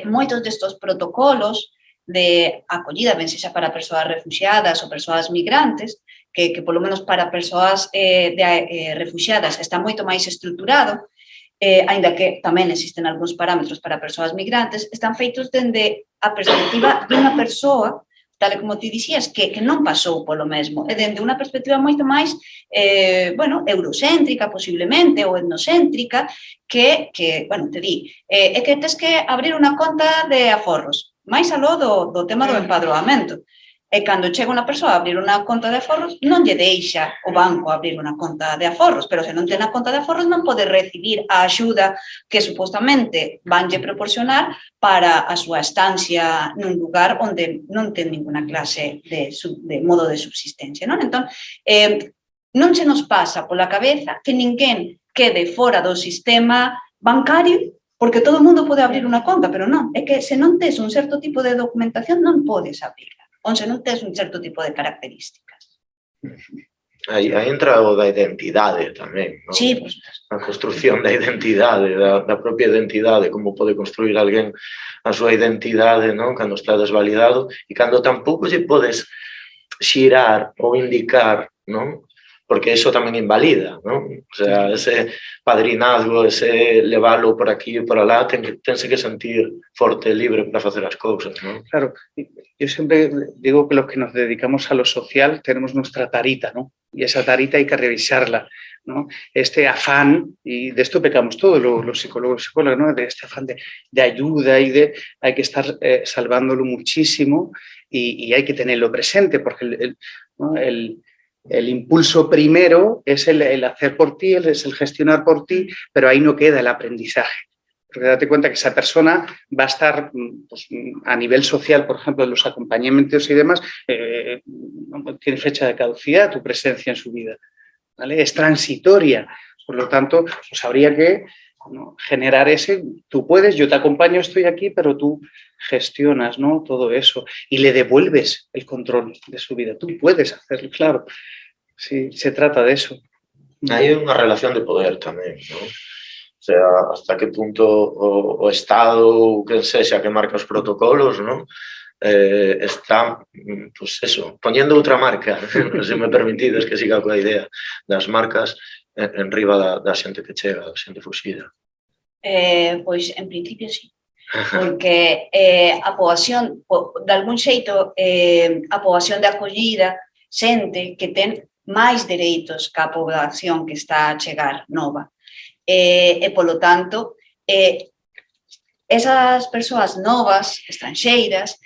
Speaker 5: moitos destos protocolos de acollida, ben sexa para persoas refugiadas ou persoas migrantes, que polo menos para persoas refugiadas está moito máis estruturado, aínda que tamén existen algúns parámetros para persoas migrantes, están feitos dende a perspectiva dunha persoa, tal como ti dixías, que non pasou polo mesmo, é dende unha perspectiva moito máis eurocéntrica, posiblemente, ou etnocéntrica, que bueno, te di, é que tes que abrir unha conta de aforros, máis aló do tema do empadroamento. E cando chega unha persoa a abrir unha conta de aforros, non lle deixa o banco abrir unha conta de aforros, pero se non ten a conta de aforros non pode recibir a axuda que supostamente vanlle proporcionar para a súa estancia nun lugar onde non ten ninguna clase de modo de subsistencia. Non? Entón, non se nos pasa pola cabeza que ninguén quede fora do sistema bancario porque todo o mundo pode abrir unha conta, pero non, é que se non tes un certo tipo de documentación non podes abrirla. Onde non tes un certo tipo de características.
Speaker 1: Aí entra o da identidade tamén, non?
Speaker 5: Sí, pues,
Speaker 1: A construción da identidade, da propia identidade, como pode construir alguén a súa identidade, non? Cando está desvalidado e cando tampouco lle podes xirar ou indicar, non? Porque iso tamén invalida, non? O sea, ese padrinazgo, ese leválo por aquí e por alá, tense que sentir forte e libre para facer as cousas, non?
Speaker 4: Claro, yo siempre digo que los que nos dedicamos a lo social tenemos nuestra tarita, ¿no? Y esa tarita hay que revisarla, ¿no? Este afán, y de esto pecamos todos los psicólogos y psicólogas, ¿no? De este afán de ayuda y hay que estar salvándolo muchísimo y hay que tenerlo presente, porque el impulso primero es el hacer por ti, es el gestionar por ti, pero ahí no queda el aprendizaje. Porque date cuenta que esa persona va a estar pues, a nivel social, por ejemplo, de los acompañamientos y demás, tiene fecha de caducidad tu presencia en su vida, ¿vale? Es transitoria. Por lo tanto, pues habría que generar tú puedes, yo te acompaño, estoy aquí, pero tú gestionas, ¿no? Todo eso y le devuelves el control de su vida. Tú puedes hacerlo, claro. Sí, se trata de eso.
Speaker 1: Hai unha relación de poder tamén, non? O sea, hasta que punto o Estado ou quen sexa que marca os protocolos, non? Está, pues eso, poñendo outra marca, se me permitides que siga coa idea das marcas en riba da xente que chega, da xente fuxida.
Speaker 5: Pois, en principio, sí. Porque a poboación, de algún xeito, a poboación de acollida sente que ten máis dereitos que a poboación que está a chegar nova. E, polo tanto, esas persoas novas, estranxeiras,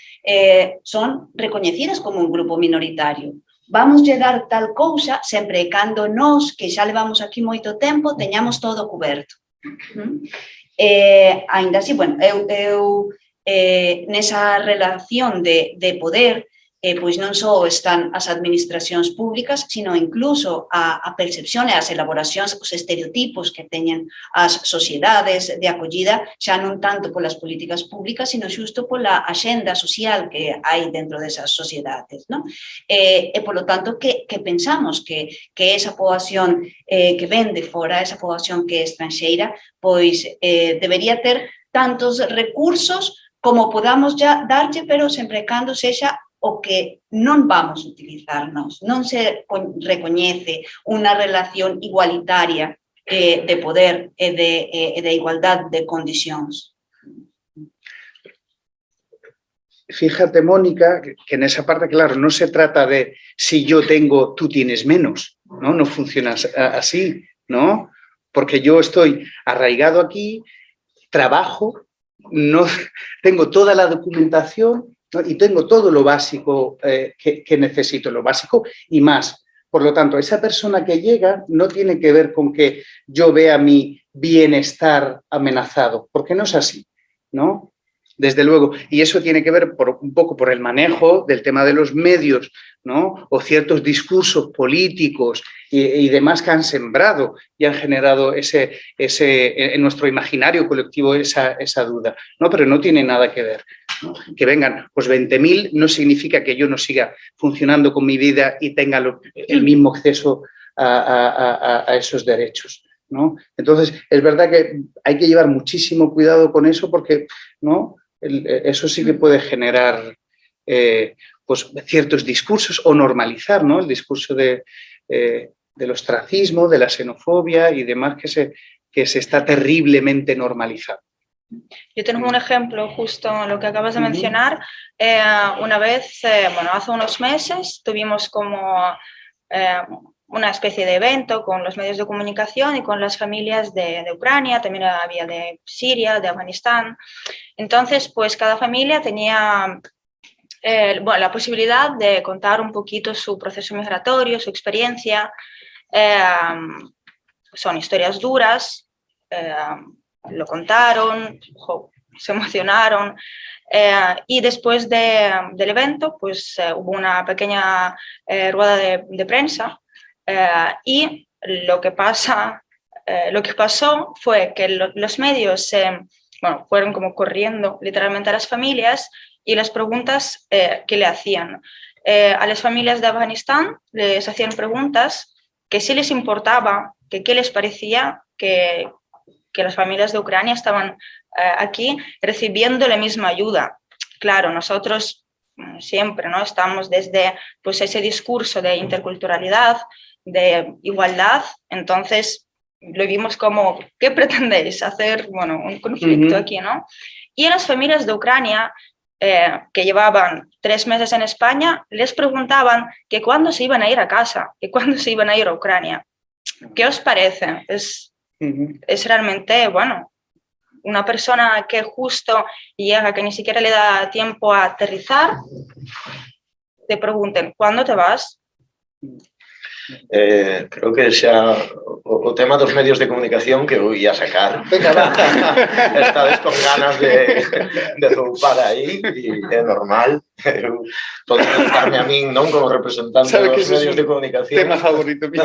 Speaker 5: son recoñecidas como un grupo minoritario. Vamos lle dar tal cousa sempre cando nós, que xa levamos aquí moito tempo, teñamos todo coberto. Ainda así, bueno, eu nesa relación de poder, pois non só están as administracións públicas, sino incluso a percepción e as elaboracións, os estereotipos que teñen as sociedades de acollida, xa non tanto polas políticas públicas, sino xusto pola axenda social que hai dentro desas sociedades, non? E, polo tanto, que pensamos que esa poboación que ven de fora, esa poboación que é estranxeira, pois debería ter tantos recursos como podamos ya darlle, pero sempre cando sexa o que non vamos a utilizar nós. Non se recoñece unha relación igualitaria de poder e de igualdad de condicións.
Speaker 4: Fíjate, Mónica, que en esa parte, claro, no se trata de si yo tengo, tú tienes menos, ¿no? No funciona así, ¿no? Porque yo estoy arraigado aquí, trabajo, no tengo toda la documentación, ¿no? Y tengo todo lo básico que necesito, lo básico y más. Por lo tanto, esa persona que llega no tiene que ver con que yo vea mi bienestar amenazado, porque no es así, ¿no? desde luego. Y eso tiene que ver un poco por el manejo del tema de los medios, ¿no? O ciertos discursos políticos y demás que han sembrado y han generado en nuestro imaginario colectivo esa duda, ¿no? Pero no tiene nada que ver, ¿no? Que vengan pues 20.000 no significa que yo no siga funcionando con mi vida y tenga el mismo acceso a esos derechos, ¿no? Entonces, es verdad que hay que llevar muchísimo cuidado con eso porque, ¿no? Eso sí que puede generar pues, ciertos discursos o normalizar, ¿no? El discurso del ostracismo, de la xenofobia y demás que se está terriblemente normalizando.
Speaker 6: Yo tengo un ejemplo justo lo que acabas de mencionar. Una vez, bueno, hace unos meses tuvimos como una especie de evento con los medios de comunicación y con las familias de Ucrania, también había de Siria, de Afganistán. Entonces, pues cada familia tenía bueno, la posibilidad de contar un poquito su proceso migratorio, su experiencia. Son historias duras, lo contaron, se emocionaron. Y después del evento, pues hubo una pequeña rueda de prensa y lo que pasó fue que los medios bueno, fueron como corriendo literalmente a las familias y las preguntas que le hacían. A las familias de Afganistán les hacían preguntas que sí les importaba, que qué les parecía que las familias de Ucrania estaban aquí recibiendo la misma ayuda. Claro, nosotros siempre, ¿no? Estamos desde pues, ese discurso de interculturalidad, de igualdad, entonces lo vimos como, ¿qué pretendéis? Hacer, bueno, un conflicto aquí, ¿no? Y a las familias de Ucrania que llevaban 3 meses en España, les preguntaban que cuándo se iban a ir a casa, que cuándo se iban a ir a Ucrania. ¿Qué os parece? Es realmente, bueno, una persona que justo llega, que ni siquiera le da tiempo a aterrizar, te pregunten, ¿cuándo te vas?
Speaker 1: Creo que sea o tema dos medios de comunicación que voy a sacar. Esta vez con ganas de zoupar aí e é normal. Todo darme a min non como representante dos medios de comunicación.
Speaker 4: Tema favorito mío.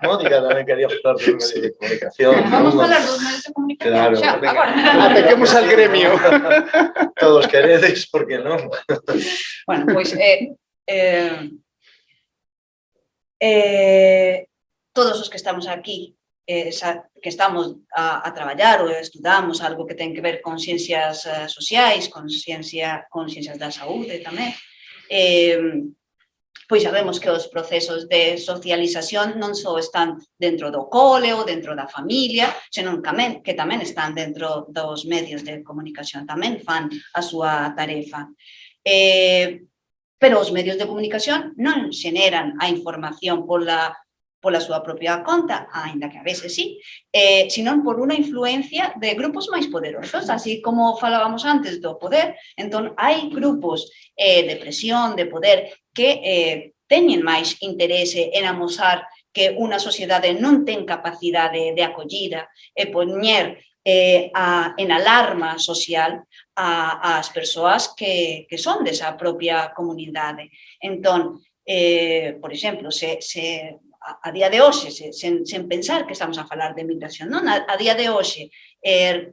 Speaker 1: Mónica tamén quería falar dos medios de comunicación.
Speaker 5: Vamos a falar dos medios de comunicación.
Speaker 1: Claro,
Speaker 5: Xa, agora.
Speaker 4: Ataquemos al gremio.
Speaker 1: Todos queredes, por que non?
Speaker 5: Bueno, pois todos os que estamos aquí, que estamos a traballar ou estudamos algo que ten que ver con ciencias sociais, con ciencias da saúde tamén, pois sabemos que os procesos de socialización non só están dentro do cole ou dentro da familia, senón que tamén están dentro dos medios de comunicación, tamén fan a súa tarefa. Pero os medios de comunicación non xeneran a información pola súa propia conta, aínda que a veces sí, senón por unha influencia de grupos máis poderosos, así como falábamos antes do poder. Entón, hai grupos de presión, de poder, que teñen máis interese en amosar que unha sociedade non ten capacidade de acollida e poñer en alarma social as persoas que son desa propia comunidade. Entón, por exemplo, a día de hoxe, sen pensar que estamos a falar de migración, non? A día de hoxe,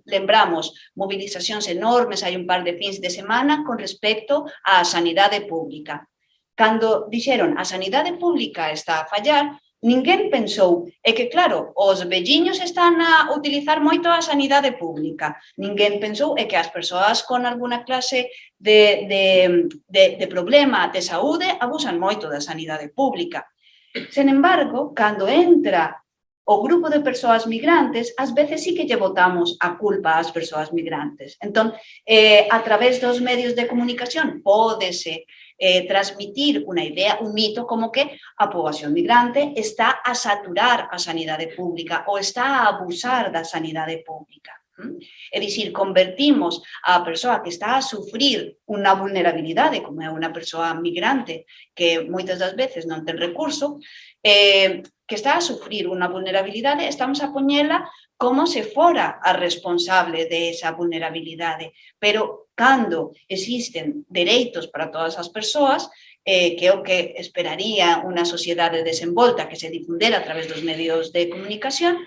Speaker 5: lembramos movilizacións enormes, hai un par de fins de semana con respecto á sanidade pública. Cando dixeron a sanidade pública está a fallar, ninguén pensou, é que claro, os velliños están a utilizar moito a sanidade pública. Ninguén pensou é que as persoas con alguna clase de problema de saúde abusan moito da sanidade pública. Sen embargo, cando entra o grupo de persoas migrantes, ás veces sí que lle botamos a culpa ás persoas migrantes. Entón, a través dos medios de comunicación pódese transmitir unha idea, un mito, como que a poboación migrante está a saturar a sanidade pública ou está a abusar da sanidade pública. É dicir, convertimos a persoa que está a sufrir unha vulnerabilidade, como é unha persoa migrante que moitas das veces non ten recurso, que que está a sufrir unha vulnerabilidade, estamos a poñela como se fora a responsable de esa vulnerabilidade. Pero cando existen dereitos para todas as persoas, que é o que esperaría unha sociedade desenvolta que se difundera a través dos medios de comunicación,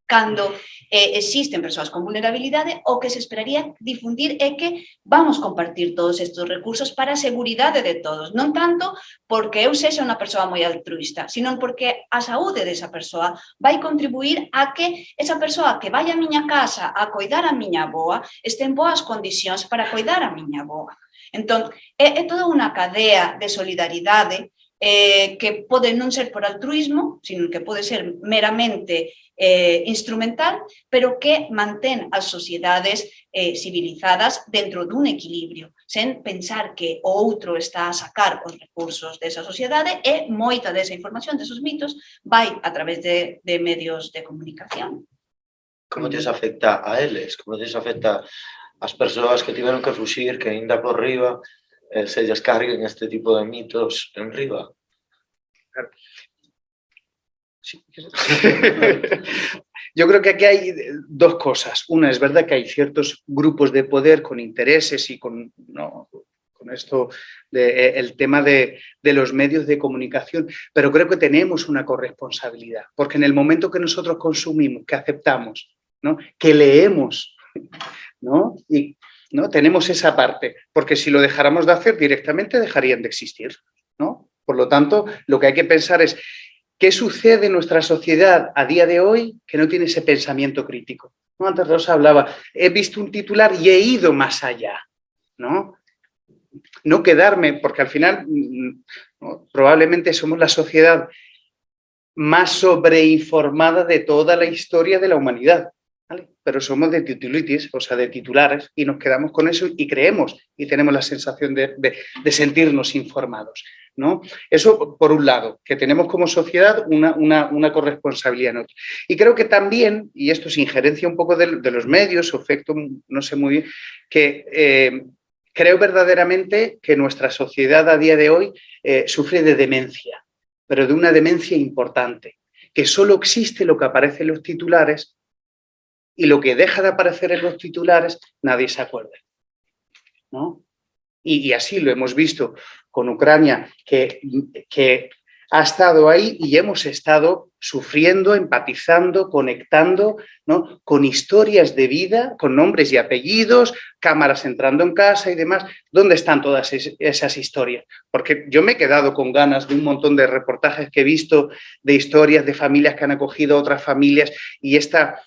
Speaker 5: cando existen persoas con vulnerabilidade, o que se esperaría difundir é que vamos compartir todos estes recursos para a seguridade de todos, non tanto porque eu sexa unha persoa moi altruista, sino porque a saúde desa persoa vai contribuir a que esa persoa que vai a miña casa a coidar a miña avoa este en boas condicións para coidar a miña avoa. Entón, é toda unha cadea de solidaridade que pode non ser por altruismo, sino que pode ser meramente instrumental, pero que mantén as sociedades civilizadas dentro dun equilibrio, sen pensar que o outro está a sacar os recursos desa sociedade e moita desa información, desos mitos, vai a través de medios de comunicación.
Speaker 7: Como lles afecta a eles? Como lles afecta ás persoas que tiveron que fuxir, que ainda por riba se lles carguen este tipo de mitos en riba?
Speaker 4: Sí. Yo creo que aquí hay dos cosas. Una, es verdad que hay ciertos grupos de poder con intereses y con esto, el tema de los medios de comunicación, pero creo que tenemos una corresponsabilidad, porque en el momento que nosotros consumimos, que aceptamos, ¿no?, que leemos, ¿no?, y ¿no?, tenemos esa parte, porque si lo dejáramos de hacer directamente dejarían de existir, ¿no? Por lo tanto, lo que hay que pensar es ¿qué sucede en nuestra sociedad a día de hoy que no tiene ese pensamiento crítico? ¿No? Antes Rosa hablaba, he visto un titular y he ido más allá, ¿no? No quedarme, porque al final ¿no?, probablemente somos la sociedad más sobreinformada de toda la historia de la humanidad, ¿vale? Pero somos de titulitis, o sea, de titulares, y nos quedamos con eso y creemos y tenemos la sensación de sentirnos informados, ¿no? Eso por un lado, que tenemos como sociedad una corresponsabilidad en otro. Y creo que también, y esto es injerencia un poco de los medios, o efecto, no sé muy bien, que creo verdaderamente que nuestra sociedad a día de hoy sufre de demencia, pero de una demencia importante, que solo existe lo que aparece en los titulares y lo que deja de aparecer en los titulares nadie se acuerda, ¿no? Y así lo hemos visto con Ucrania, que ha estado ahí y hemos estado sufriendo, empatizando, conectando, ¿no?, con historias de vida, con nombres y apellidos, cámaras entrando en casa y demás. ¿Dónde están todas esas historias? Porque yo me he quedado con ganas de un montón de reportajes que he visto, de historias de familias que han acogido a otras familias y esta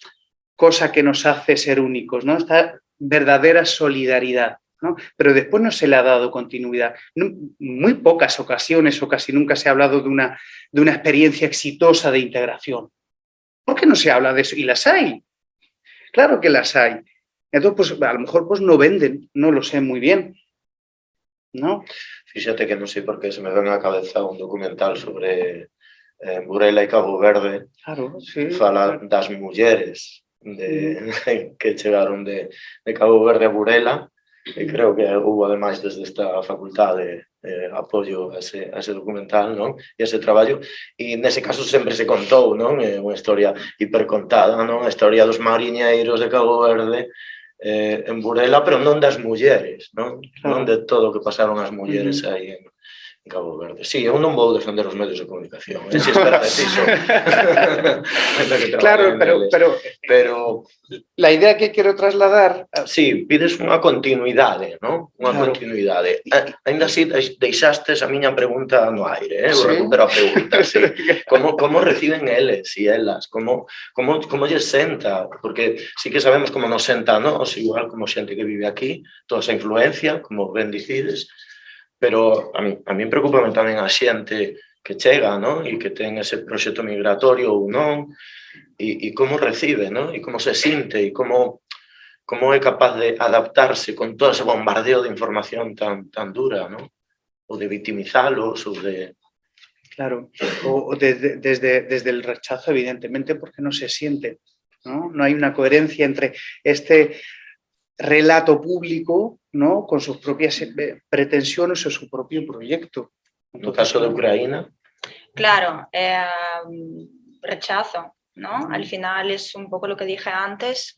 Speaker 4: cosa que nos hace ser únicos, ¿no?, esta verdadera solidaridad, ¿no? Pero después no se le ha dado continuidad. Muy pocas ocasiones o casi nunca se ha hablado de una experiencia exitosa de integración. ¿Por qué no se habla de eso? Y las hay. Claro que las hay. Entonces, pues, a lo mejor pues, no venden, no lo sé muy bien, ¿no?
Speaker 7: Fíxate que non sei por qué se me ven á cabeza un documental sobre Burela e Cabo Verde.
Speaker 4: Claro, sí.
Speaker 7: Fala das mulleres que chegaron de Cabo Verde a Burela. E creo que houve, ademais, desde esta facultade apoio a ese documental, non? E ese traballo. E nese caso sempre se contou, non? Unha historia hipercontada, non? A historia dos mariñeiros de Cabo Verde en Burela, pero non das mulleres, non? Non de todo o que pasaron as mulleres aí en Cabo Verde. Sí, eu non vou defender os medios de comunicación, si espera preciso.
Speaker 4: Claro, pero la idea que quiero trasladar...
Speaker 7: Sí, pides unha continuidade, non? Unha continuidade. Ainda así, deixastes a miña pregunta no aire, eu recupero a pregunta, sí. Como reciben eles e elas? Como lles senta? Porque sí que sabemos como nos senta a nós, igual como xente que vive aquí, toda esa influencia, como ben dicides, pero a min preocupame tamén a xente que chega, non? E que ten ese proxecto migratorio ou non, e como recibe, non? E como se sinte, e como é capaz de adaptarse con todo ese bombardeo de información tan dura, non? Ou de victimizalos, ou de...
Speaker 4: Claro, o desde el rechazo, evidentemente, porque no se siente, ¿no? No hay una coherencia entre este relato público, ¿no?, con sus propias pretensiones o su propio proyecto.
Speaker 7: No caso de Ucraína...
Speaker 6: Claro, rechazo, ¿no? Al final es un poco lo que dije antes,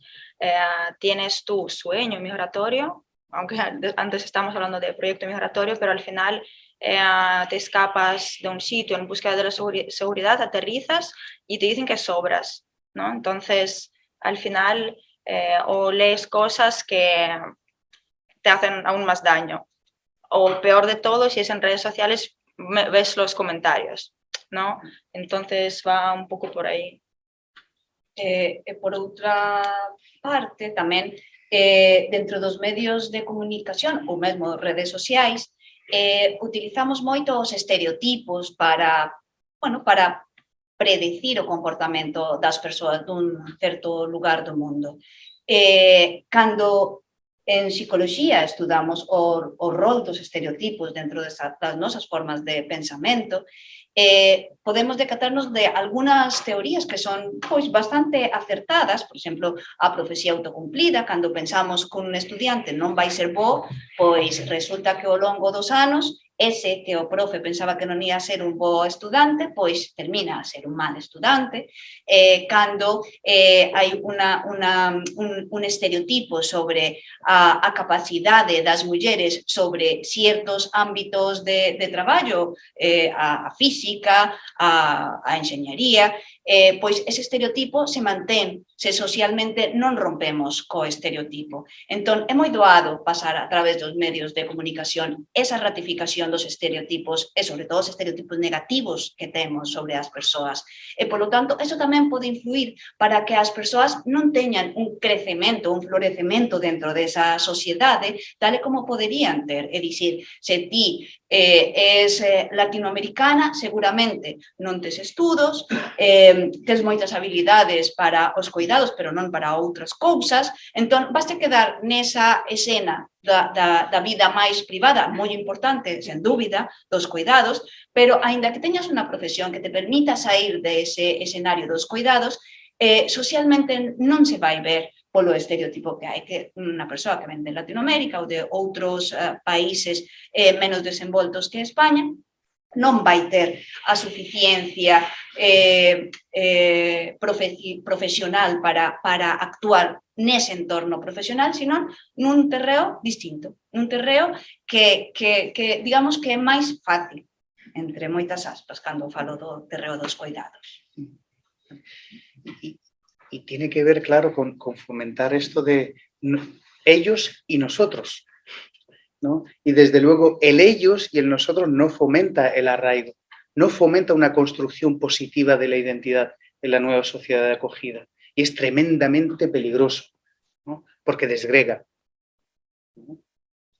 Speaker 6: tienes tu sueño migratorio, aunque antes estamos hablando de proyecto migratorio, pero al final te escapas de un sitio en búsqueda de la seguridad, aterrizas y te dicen que sobras, ¿no? Entonces, al final, o lees cosas que te hacen aún más daño, o peor de todo, si es en redes sociales, ves los comentarios, ¿no? Entonces va un pouco por aí.
Speaker 5: Por outra parte, tamén, dentro dos medios de comunicación ou mesmo redes sociais, utilizamos moito os estereotipos para, bueno, para predecir o comportamento das persoas dun certo lugar do mundo. Cando en psicoloxía estudamos o rol dos estereotipos dentro das nosas formas de pensamento, podemos decatarnos de algunhas teorías que son pois bastante acertadas, por exemplo, a profecía autocumplida, cando pensamos que un estudiante non vai ser bo, pois resulta que ao longo dos anos ese que o profe pensaba que non ia ser un bo estudante, pois termina a ser un mal estudante. Cando hai un estereotipo sobre a capacidade das mulleres sobre ciertos ámbitos de traballo, a física, a enxeñaría, pois ese estereotipo se mantén se socialmente non rompemos co estereotipo. Entón, é moi doado pasar a través dos medios de comunicación esa ratificación dos estereotipos e, sobre todo, os estereotipos negativos que temos sobre as persoas. E, polo tanto, eso tamén pode influir para que as persoas non teñan un crecemento, un florecemento dentro desa sociedade, tal e como poderían ter. É dicir, se ti és latinoamericana, seguramente non tes estudos, tes moitas habilidades para os cuidados, pero non para outras cousas, entón vas a quedar nesa escena da vida máis privada, moi importante, sen dúbida, dos cuidados, pero aínda que teñas unha profesión que te permita sair dese escenario dos cuidados, socialmente non se vai ver polo estereotipo que hai, que unha persoa que ven de Latinoamérica ou de outros países menos desenvoltos que España non vai ter a suficiencia profesional para actuar nese entorno profesional, sino nun terreo distinto, nun terreo que digamos que é máis fácil, entre moitas aspas, cando falo do terreo dos cuidados.
Speaker 4: Y tiene que ver, claro, con fomentar esto de ellos y nosotros, ¿no? Y desde luego el ellos y el nosotros no fomenta el arraigo, no fomenta una construcción positiva de la identidad en la nueva sociedad de acogida. Y es tremendamente peligroso, ¿no? Porque desgrega, ¿no?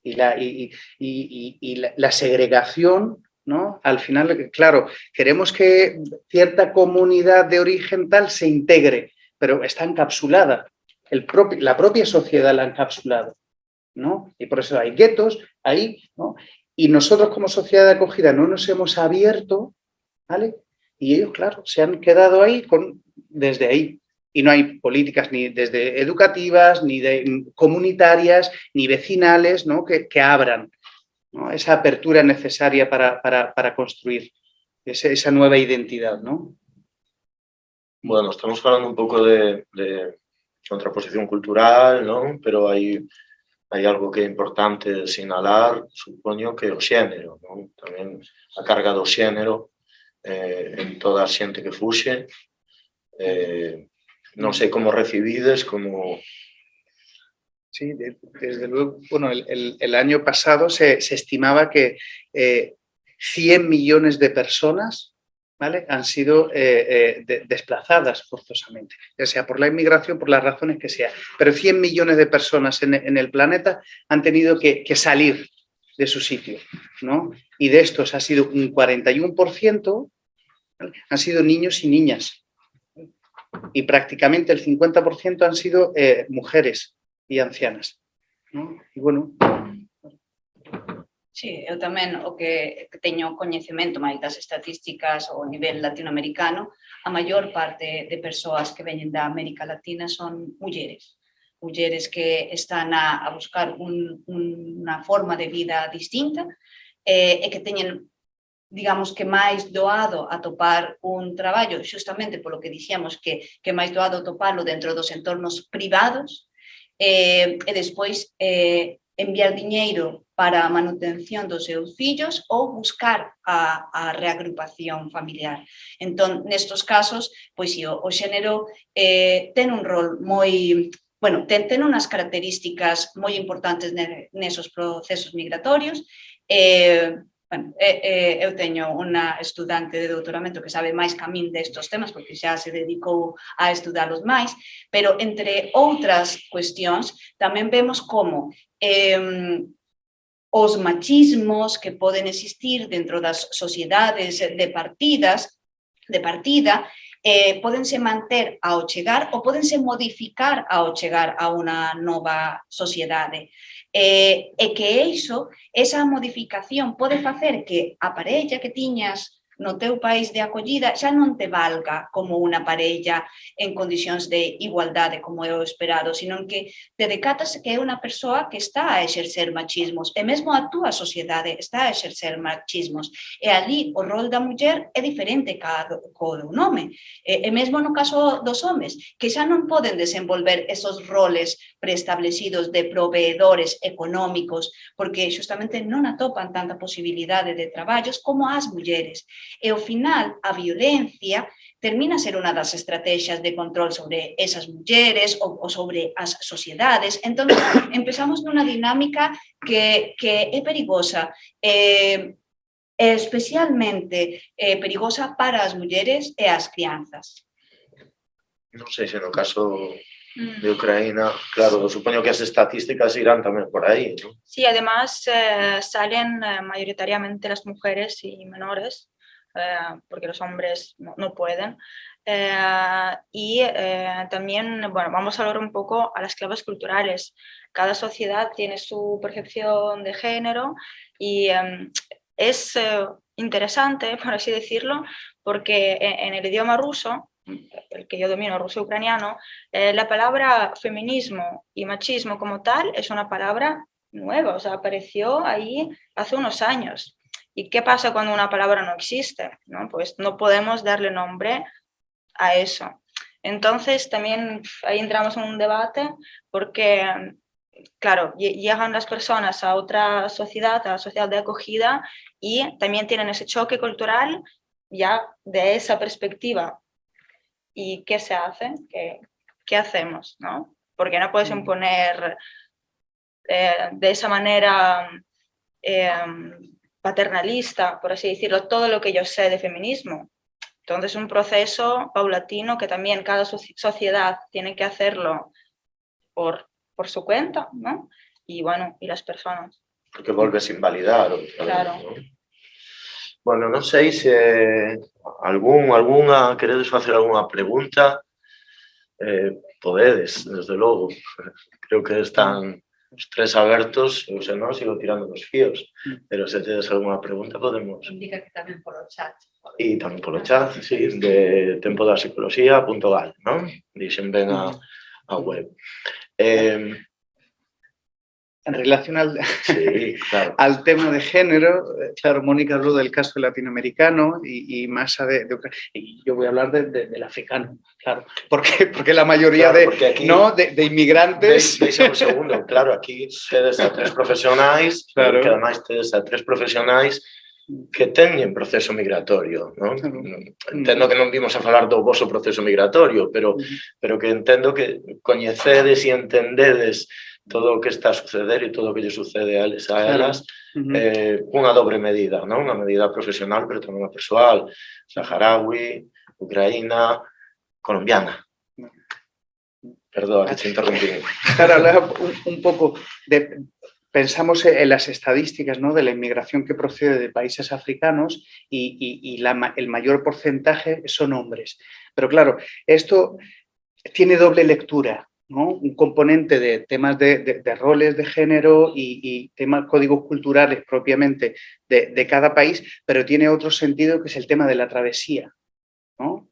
Speaker 4: Y la segregación, ¿no? Al final, claro, queremos que cierta comunidad de origen tal se integre, pero está encapsulada. La propia sociedad la ha encapsulado, ¿no? Y por eso hay guetos ahí, ¿no? Y nosotros como sociedad de acogida no nos hemos abierto, ¿vale? Y ellos, claro, se han quedado ahí desde ahí. Y no hay políticas ni desde educativas, ni comunitarias, ni vecinales, ¿no? que abran, ¿no? Esa apertura necesaria para construir esa nueva identidad, ¿no?
Speaker 7: Bueno, estamos falando un pouco de contraposición cultural, non? Pero hai algo que é importante sinalar, supoño, que é o xénero, non? Tamén a carga do xénero en toda a xente que fuxe. Non sei como recibides, como...
Speaker 4: Sí, desde luego. Bueno, el año pasado se estimaba que 100 millones de personas, ¿vale?, han sido desplazadas forzosamente, ya sea por la inmigración, por las razones que sea. Pero 100 millones de personas en el planeta han tenido que salir de su sitio, ¿no? Y de estos ha sido un 41%, ¿vale?, han sido niños y niñas. Y prácticamente el 50% han sido mujeres y ancianas, ¿no? Y bueno...
Speaker 5: Sí, eu tamén o que teño coñecemento máis das estatísticas ao nivel latinoamericano, a maior parte de persoas que veñen da América Latina son mulleres que están a buscar unha forma de vida distinta e que teñen digamos que máis doado atopar un traballo, xustamente polo que dixíamos que máis doado atopalo dentro dos entornos privados, e despois enviar diñeiro para a manutención dos seus fillos ou buscar a reagrupación familiar. Entón, nestos casos, pois si, o xénero ten un rol moi... Bueno, ten unhas características moi importantes nesos procesos migratorios. Bueno, eu teño unha estudante de doutoramento que sabe máis que a min destos temas, porque xa se dedicou a estudalos máis, pero entre outras cuestións tamén vemos como os machismos que poden existir dentro das sociedades de partida pódense manter ao chegar ou pódense modificar ao chegar a unha nova sociedade. E que esa modificación pode facer que a parella que tiñas no teu país de acollida xa non te valga como unha parella en condicións de igualdade como é o esperado, sino que te decatas que é unha persoa que está a exercer machismos e mesmo a túa sociedade está a exercer machismos. E ali o rol da muller é diferente co do nome. E mesmo no caso dos homes, que xa non poden desenvolver esos roles preestablecidos de proveedores económicos porque xustamente non atopan tanta posibilidade de traballos como as mulleres. E ao final, a violencia termina a ser unha das estrategias de control sobre esas mulleres ou sobre as sociedades. Entón, empezamos nunha dinámica que é perigosa, especialmente perigosa para as mulleres e as crianzas.
Speaker 7: Non sei se no caso de Ucrania, claro, supoño que as estatísticas irán tamén por aí, ¿no?
Speaker 6: Sí, además salen mayoritariamente las mujeres y menores, porque los hombres no pueden. Y también, bueno, vamos a hablar un poco a las claves culturales. Cada sociedad tiene su percepción de género y es interesante, por así decirlo, porque en el idioma ruso, el que yo domino, ruso-ucraniano, la palabra feminismo y machismo como tal es una palabra nueva, o sea, apareció ahí hace unos años. ¿Y qué pasa cuando una palabra no existe? ¿No? Pues no podemos darle nombre a eso. Entonces también ahí entramos en un debate porque, claro, llegan las personas a otra sociedad, a la sociedad de acogida, y también tienen ese choque cultural ya de esa perspectiva. ¿Y qué se hace? ¿Qué hacemos? ¿No? Porque no puedes imponer de esa manera paternalista, por así decirlo, todo lo que yo sé de feminismo. Entonces, un proceso paulatino que también cada sociedad tiene que hacerlo por su cuenta, ¿no? Y bueno, y las personas.
Speaker 7: Porque volves a invalidar.
Speaker 6: Claro.
Speaker 7: ¿No? Bueno, non sei se algunha queredes facer algunha pregunta, podedes, desde logo. Creo que están os tres abertos, eu se non sigo tirando os fíos, pero se tedes algunha pregunta podemos.
Speaker 3: Indica que tamén polo chat.
Speaker 7: E tamén polo chat, sí, de tempodapsicoloxía.gal, non? Dixen ben a web.
Speaker 4: En relación
Speaker 7: sí, claro.
Speaker 4: al tema de género, claro, Mónica habló del caso latinoamericano y Masa de Ucrania. Y yo voy a hablar del africano, claro. Porque la mayoría
Speaker 7: claro, aquí,
Speaker 4: de inmigrantes...
Speaker 7: Deixa un segundo, claro, aquí tedes a tres profesionais, claro. Que ademais tedes a tres profesionais que teñen proceso migratorio, non? Entendo que non vimos a falar do voso proceso migratorio, pero que entendo que coñecedes e entendedes todo o que está a suceder e todo o que lle sucede a elas, unha dobre medida, non? Unha medida profesional, pero tamén unha persoal, saharaui, ucraína, colombiana. Perdón, que te interrumpí.
Speaker 4: Claro, un poco pensamos en las estadísticas, ¿no?, de la inmigración que procede de países africanos y el mayor porcentaje son hombres. Pero claro, esto tiene doble lectura, ¿no? Un componente de temas de roles de género y temas códigos culturales propiamente de cada país, pero tiene otro sentido que es el tema de la travesía, ¿no?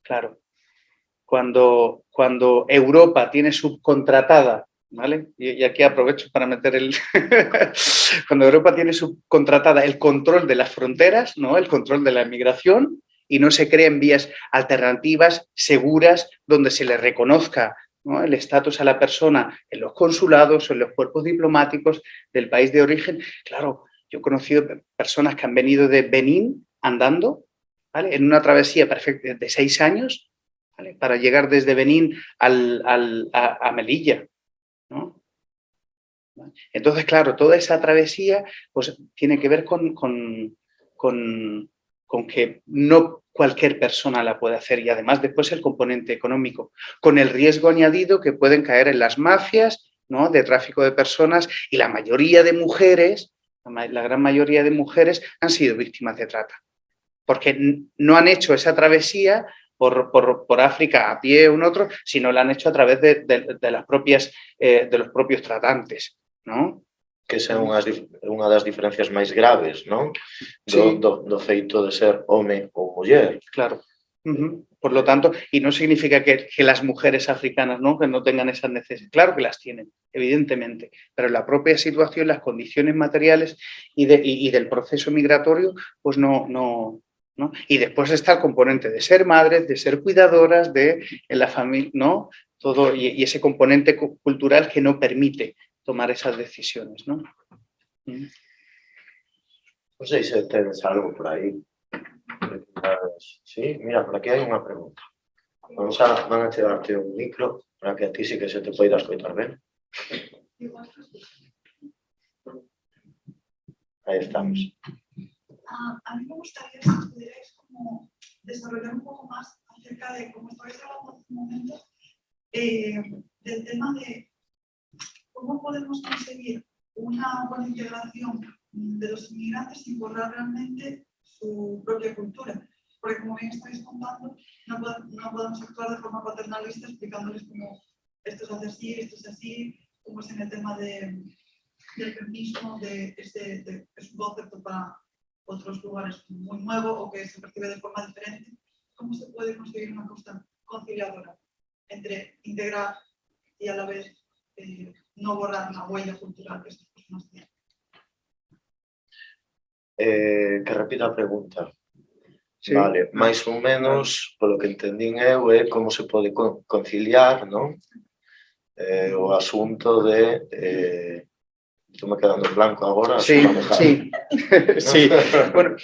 Speaker 4: Claro, cuando Europa tiene subcontratada ¿vale? Y aquí aprovecho para meter el... Cuando Europa tiene subcontratada el control de las fronteras, ¿no? El control de la migración, y no se creen vías alternativas, seguras, donde se le reconozca, ¿no? El estatus a la persona en los consulados o en los cuerpos diplomáticos del país de origen. Claro, yo he conocido personas que han venido de Benín andando, ¿vale? En una travesía perfecta de 6 años, ¿vale? Para llegar desde Benín a Melilla, ¿no? Entonces, claro, toda esa travesía pues, tiene que ver con que no cualquier persona la puede hacer, y además después el componente económico, con el riesgo añadido que pueden caer en las mafias, ¿no? De tráfico de personas, y la mayoría de mujeres, la gran mayoría de mujeres han sido víctimas de trata, porque no han hecho esa travesía por África a pie o en otro, sino la han hecho a través de las propias, de los propios tratantes, ¿no?
Speaker 7: Que esa é unha das diferencias máis graves, non?
Speaker 4: Sí.
Speaker 7: Do feito de ser home ou muller.
Speaker 4: Claro. Por lo tanto, y no significa que las mujeres africanas, ¿no? Que no tengan esas necesidades. Claro que las tienen, evidentemente, pero la propia situación, las condiciones materiales y del proceso migratorio, pues no. Y después está el componente de ser madres, de ser cuidadoras, de en la familia, ¿no? Todo, y ese componente cultural que no permite tomar esas decisiones, ¿no?
Speaker 7: Non sei se tedes algo por aí. Sí, mira, por aquí hai unha pregunta. Van a chegarte un micro para que a ti sí que se te poida escoitar ben. Aí estamos.
Speaker 8: A mí me gustaría si pudierais como desarrollar un poco más acerca de, como estabais hablando hace un momento, del tema de cómo podemos conseguir una buena integración de los inmigrantes sin borrar realmente su propia cultura. Porque como bien estáis contando, no podemos actuar de forma paternalista explicándoles cómo esto se hace así, esto es así, como es en el tema del feminismo, es un concepto para otros lugares muy nuevo o que se percibe de forma diferente. ¿Cómo se puede conseguir una cosa conciliadora entre integrar y a la vez no borrar la huella cultural que estas personas tienen?
Speaker 7: Que repita a pregunta.
Speaker 4: Sí.
Speaker 7: Vale, máis ou menos, polo que entendín eu, é como se pode conciliar, non? O asunto de... Estou me quedando en blanco agora.
Speaker 4: Sí, sí. Sí. Bueno,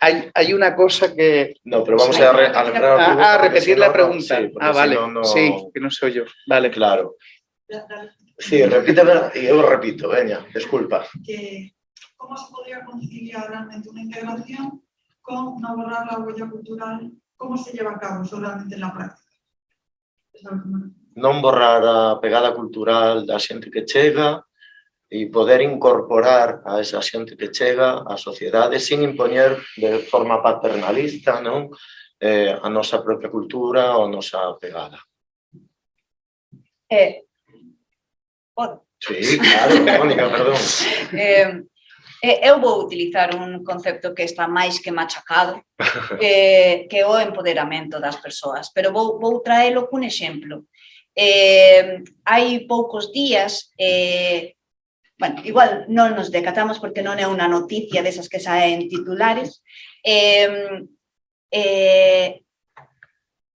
Speaker 4: hay una cosa que...
Speaker 7: No, pero vamos a lembrar a pregunta.
Speaker 4: Repetir la pregunta.
Speaker 7: Sí,
Speaker 4: vale.
Speaker 7: Si no...
Speaker 4: Sí, que no soy yo. Vale.
Speaker 7: Claro. Sí, repíteme y yo repito, veña, disculpa.
Speaker 8: ¿Cómo se podría conciliar realmente una integración con no borrar la huella cultural? ¿Cómo se lleva a cabo eso realmente en la práctica?
Speaker 7: Non borrar a pegada cultural da xente que chega e poder incorporar a esa xente que chega á sociedade sin impoñer de forma paternalista, non? A nosa propia cultura ou a nosa pegada. Sí, claro, Mónica, perdón.
Speaker 5: Eu vou utilizar un concepto que está máis que machacado, que é o empoderamento das persoas, pero vou traelo cun exemplo. Hai poucos días, bueno, igual non nos decatamos porque non é unha noticia desas que saen titulares,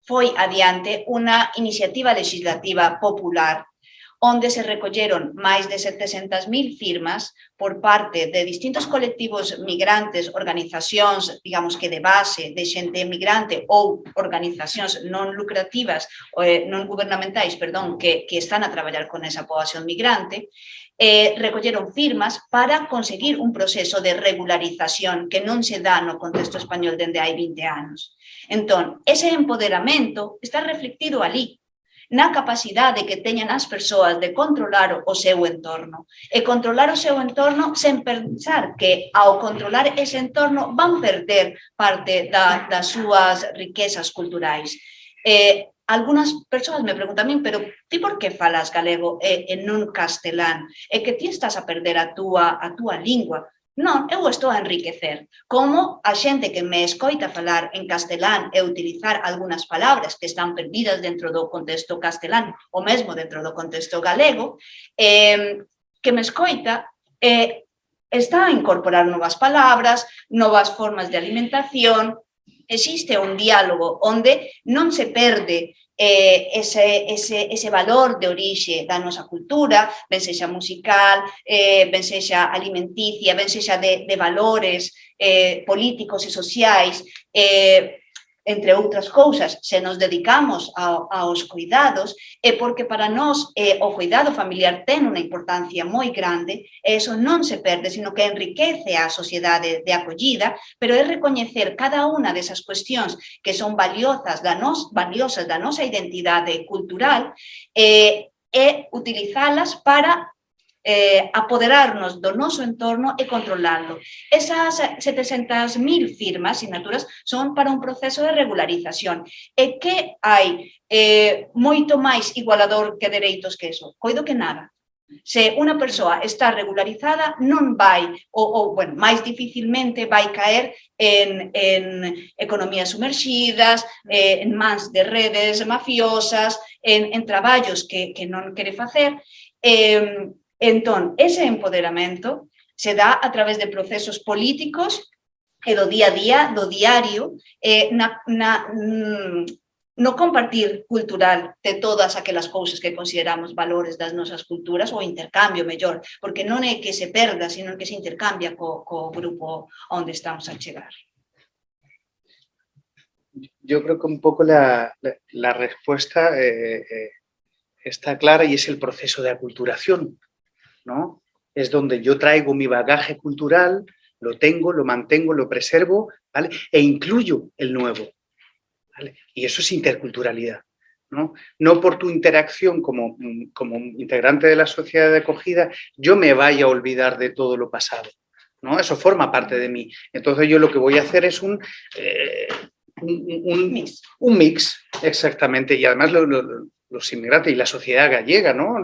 Speaker 5: foi adiante unha iniciativa legislativa popular onde se recolleron máis de 700.000 firmas por parte de distintos colectivos migrantes, organizacións, digamos que de base, de xente migrante ou organizacións non lucrativas, non gubernamentais, perdón, que están a traballar con esa poboación migrante, recolleron firmas para conseguir un proceso de regularización que non se dá no contexto español dende hai 20 anos. Entón, ese empoderamento está reflectido ali, na capacidade que teñan as persoas de controlar o seu entorno. E controlar o seu entorno sen pensar que ao controlar ese entorno van perder parte das súas riquezas culturais. Algunas persoas me preguntan a min, pero ti por que falas galego e non castelán? É que ti estás a perder a túa lingua. Non, eu estou a enriquecer. Como a xente que me escoita falar en castelán e utilizar algunhas palabras que están perdidas dentro do contexto castelán ou mesmo dentro do contexto galego, que me escoita está a incorporar novas palabras, novas formas de alimentación. Existe un diálogo onde non se perde ese valor de orixe da nosa cultura, ben sexa musical, ben sexa alimenticia, ben sexa de valores políticos e sociais, entre outras cousas, se nos dedicamos aos cuidados, é porque para nós o cuidado familiar ten unha importancia moi grande, e iso non se perde, sino que enriquece a sociedade de acollida, pero é recoñecer cada unha desas cuestións que son valiosas da nosa identidade cultural e utilizalas para apoderarnos do noso entorno e controlarlo. Esas 700.000 firmas, sinaturas, son para un proceso de regularización. E que hai moito máis igualador que dereitos que eso? Coido que nada. Se unha persoa está regularizada, non vai, ou bueno, máis dificilmente vai caer en economías sumerxidas, en mans de redes mafiosas, en traballos que non quere facer. Entón, ese empoderamento se dá a través de procesos políticos e do día a día, do diario, no compartir cultural de todas aquelas cousas que consideramos valores das nosas culturas, o intercambio mellor, porque non é que se perda, sino que se intercambia co grupo onde estamos a chegar.
Speaker 4: Yo creo que un poco la respuesta está clara y es el proceso de aculturación, ¿no? Es donde yo traigo mi bagaje cultural, lo tengo, lo mantengo, lo preservo, ¿vale? E incluyo el nuevo, ¿vale? Y eso es interculturalidad, ¿no? No por tu interacción como integrante de la sociedad de acogida yo me vaya a olvidar de todo lo pasado, ¿no? Eso forma parte de mí. Entonces yo lo que voy a hacer es un mix, exactamente, y además los inmigrantes y la sociedad gallega, ¿no?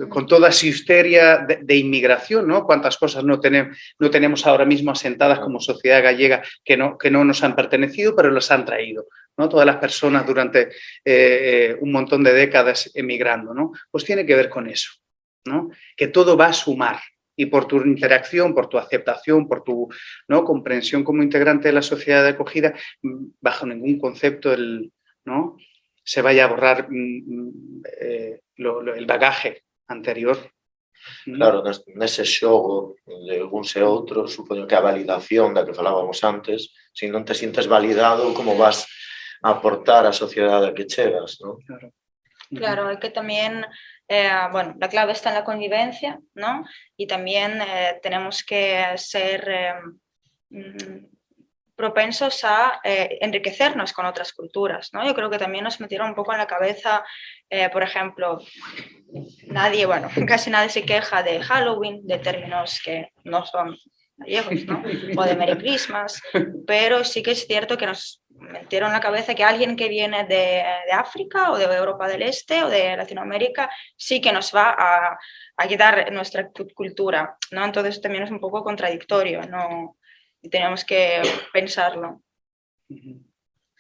Speaker 4: Con toda su histeria de inmigración, ¿no? Cuántas cosas no tenemos ahora mismo asentadas como sociedad gallega que no nos han pertenecido, pero las han traído, ¿no? Todas las personas durante un montón de décadas emigrando, ¿no? Pues tiene que ver con eso, ¿no? Que todo va a sumar. Y por tu interacción, por tu aceptación, por tu, ¿no?, comprensión como integrante de la sociedad de acogida, bajo ningún concepto ¿no?, se vaya a borrar el bagaje anterior.
Speaker 7: Claro, nese xogo de uns e outros, supoño que a validación da que falábamos antes, se non te sientes validado, como vas a aportar á sociedade a que chegas, ¿no?
Speaker 4: Claro.
Speaker 6: Claro, hay que también, bueno, la clave está en la convivencia, ¿no? Y también tenemos que ser propensos a enriquecernos con otras culturas, ¿no? Yo creo que también nos metieron un poco en la cabeza, por ejemplo, casi nadie se queja de Halloween, de términos que no son gallegos, ¿no? O de Merry Christmas, pero sí que es cierto que nos metieron en la cabeza que alguien que viene de África o de Europa del Este o de Latinoamérica sí que nos va a quitar nuestra cultura, ¿no? Entonces también es un poco contradictorio, ¿no? Y tenemos que pensarlo.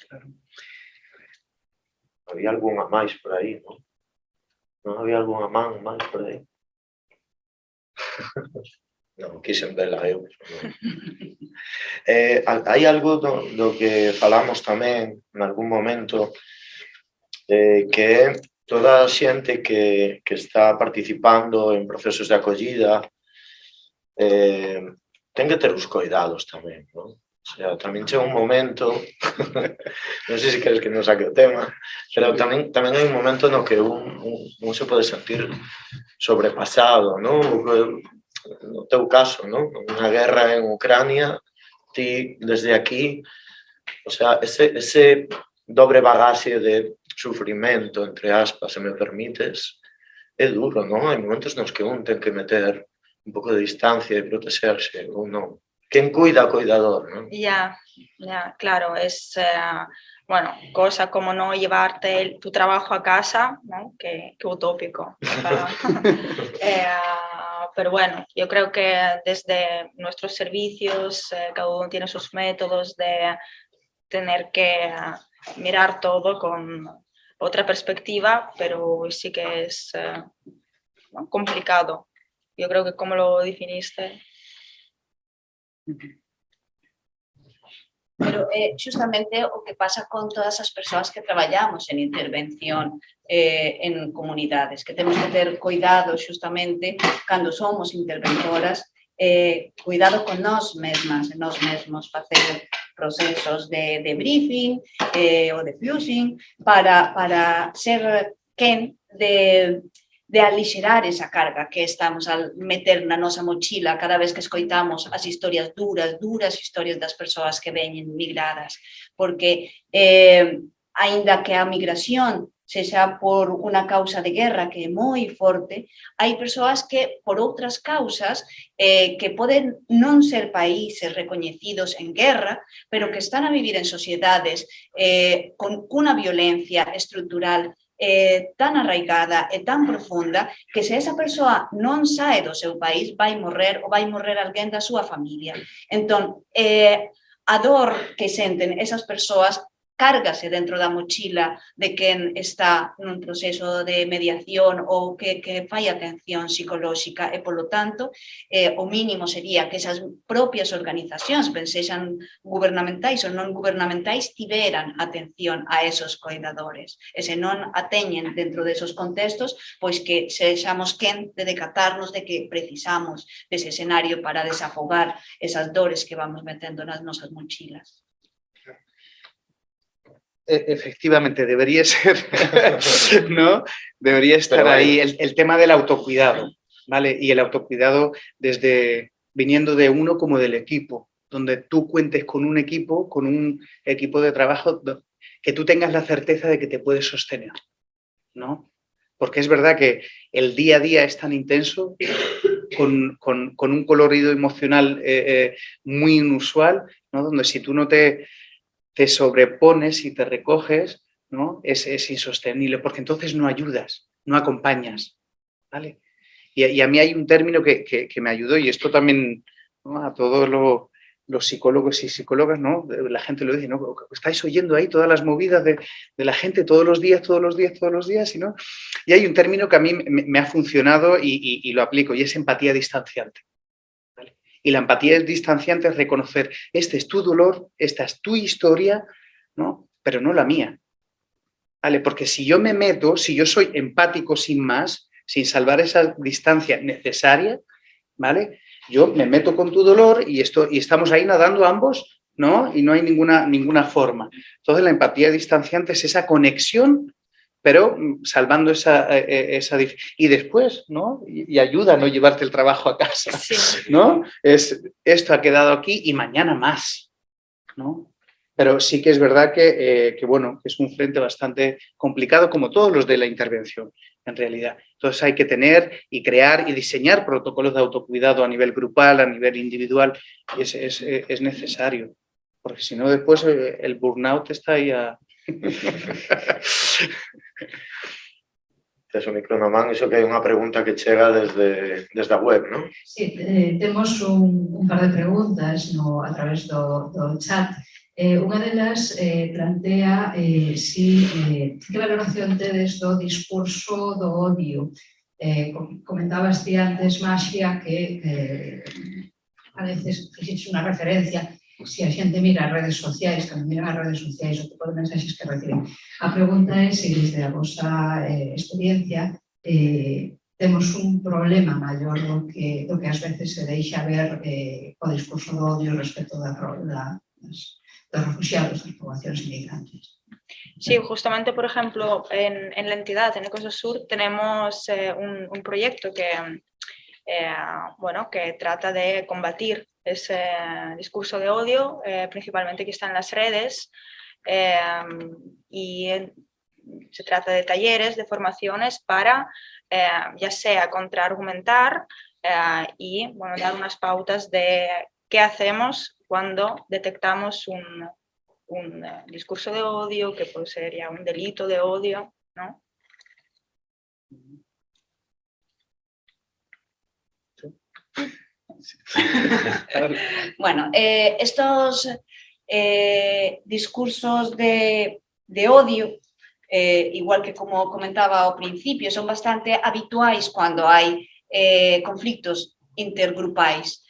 Speaker 4: Claro.
Speaker 7: Había algunha máis por aí, non? Non había algunha man máis por aí? Non, quixen vela eu. Hai algo do que falamos tamén en algún momento, que é toda a xente que está participando en procesos de acollida ten que ter os cuidados tamén, non? O sea, tamén chega un momento, non sei se queres que non saque o tema, pero tamén hai un momento no que un se pode sentir sobrepasado, non? No teu caso, non? Unha guerra en Ucrania, ti desde aquí, o sea, ese dobre bagaxe de sufrimento, entre aspas, se me permites, é duro, non? Hai momentos nos que un ten que meter un pouco de distancia e protexerse, ou non? Quen cuida ao cuidador, non?
Speaker 6: Ya, claro, es, bueno, cosa como no llevarte tu trabajo a casa, ¿no? Qué utópico. pero bueno, yo creo que desde nuestros servicios cada uno tiene sus métodos de tener que mirar todo con otra perspectiva, pero sí que es ¿no? complicado. Yo creo que como lo definiste.
Speaker 5: Pero justamente o que pasa con todas as persoas que traballamos en intervención en comunidades, que temos que ter cuidado justamente cando somos interventoras, cuidado con nós mesmas, nós mesmos facer procesos de briefing ou de fusing para ser quen de alixerar esa carga que estamos a meter na nosa mochila cada vez que escoitamos as historias duras historias das persoas que veñen migradas, porque aínda que a migración sexa por unha causa de guerra que é moi forte, hai persoas que por outras causas que poden non ser países recoñecidos en guerra, pero que están a vivir en sociedades con unha violencia estrutural tan arraigada e tan profunda que se esa persoa non sae do seu país vai morrer ou vai morrer alguén da súa familia. Entón, a dor que senten esas persoas cárgase dentro da mochila de quen está nun proceso de mediación ou que fai atención psicolóxica e, polo tanto, o mínimo sería que esas propias organizacións, sexan gubernamentais ou non gubernamentais, tiveran atención a esos coidadores. E se non a teñen dentro desos contextos, pois que sexamos quen de decatarnos de que precisamos dese escenario para desafogar esas dores que vamos metendo nas nosas mochilas.
Speaker 4: Efectivamente, debería ser, ¿no? Debería estar ahí el tema del autocuidado, ¿vale? Y el autocuidado desde viniendo de uno como del equipo, donde tú cuentes con un equipo de trabajo que tú tengas la certeza de que te puedes sostener, ¿no? Porque es verdad que el día a día es tan intenso, con un colorido emocional muy inusual, ¿no? Donde si tú no te sobrepones y te recoges, ¿no? Es insostenible, porque entonces no ayudas, no acompañas, ¿vale? Y a mí hay un término que me ayudó, y esto también, ¿no? A todos los psicólogos y psicólogas, ¿no? La gente lo dice, ¿no? Estáis oyendo ahí todas las movidas de la gente todos los días, ¿no? Y hay un término que a mí me ha funcionado y lo aplico, y es empatía distanciante. Y la empatía distanciante es reconocer, este es tu dolor, esta es tu historia, ¿no? Pero no la mía. ¿Vale? Porque si yo me meto, si yo soy empático sin más, sin salvar esa distancia necesaria, ¿vale? Yo me meto con tu dolor y estamos ahí nadando ambos, ¿no? Y no hay ninguna forma. Entonces la empatía distanciante es esa conexión, pero salvando esa y después, ¿no? Y ayuda a no llevarte el trabajo a casa, sí. ¿No? Esto ha quedado aquí y mañana más, ¿no? Pero sí que es verdad que bueno, que es un frente bastante complicado, como todos los de la intervención, en realidad. Entonces hay que tener y crear y diseñar protocolos de autocuidado a nivel grupal, a nivel individual, y es necesario, porque si no después el burnout está ahí a...
Speaker 7: Tes o micro na man, iso que hai unha pregunta que chega desde a web, non?
Speaker 9: Sí, temos un par de preguntas a través do chat. Unha delas plantea que valoración tedes do discurso do odio. Comentabas ti antes, Maxia, que a veces fixeches unha referencia se a xente mira as redes sociais, cando miran as redes sociais, o tipo de mensaxes que reciben. A pregunta é se desde a vosa experiencia temos un problema maior do que ás veces se deixa ver o discurso do odio respecto dos refugiados, das poboacións inmigrantes.
Speaker 6: Sí, justamente, por ejemplo, en la entidad, en Ecosur, tenemos un proyecto que trata de combatir ese discurso de odio, principalmente que está en las redes, y se trata de talleres, de formaciones para, ya sea contraargumentar y dar unas pautas de qué hacemos cuando detectamos un discurso de odio, que pues sería un delito de odio, ¿no?
Speaker 5: Bueno, estos discursos de odio, igual que como comentaba ao principio, son bastante habituais cando hai conflictos intergrupais.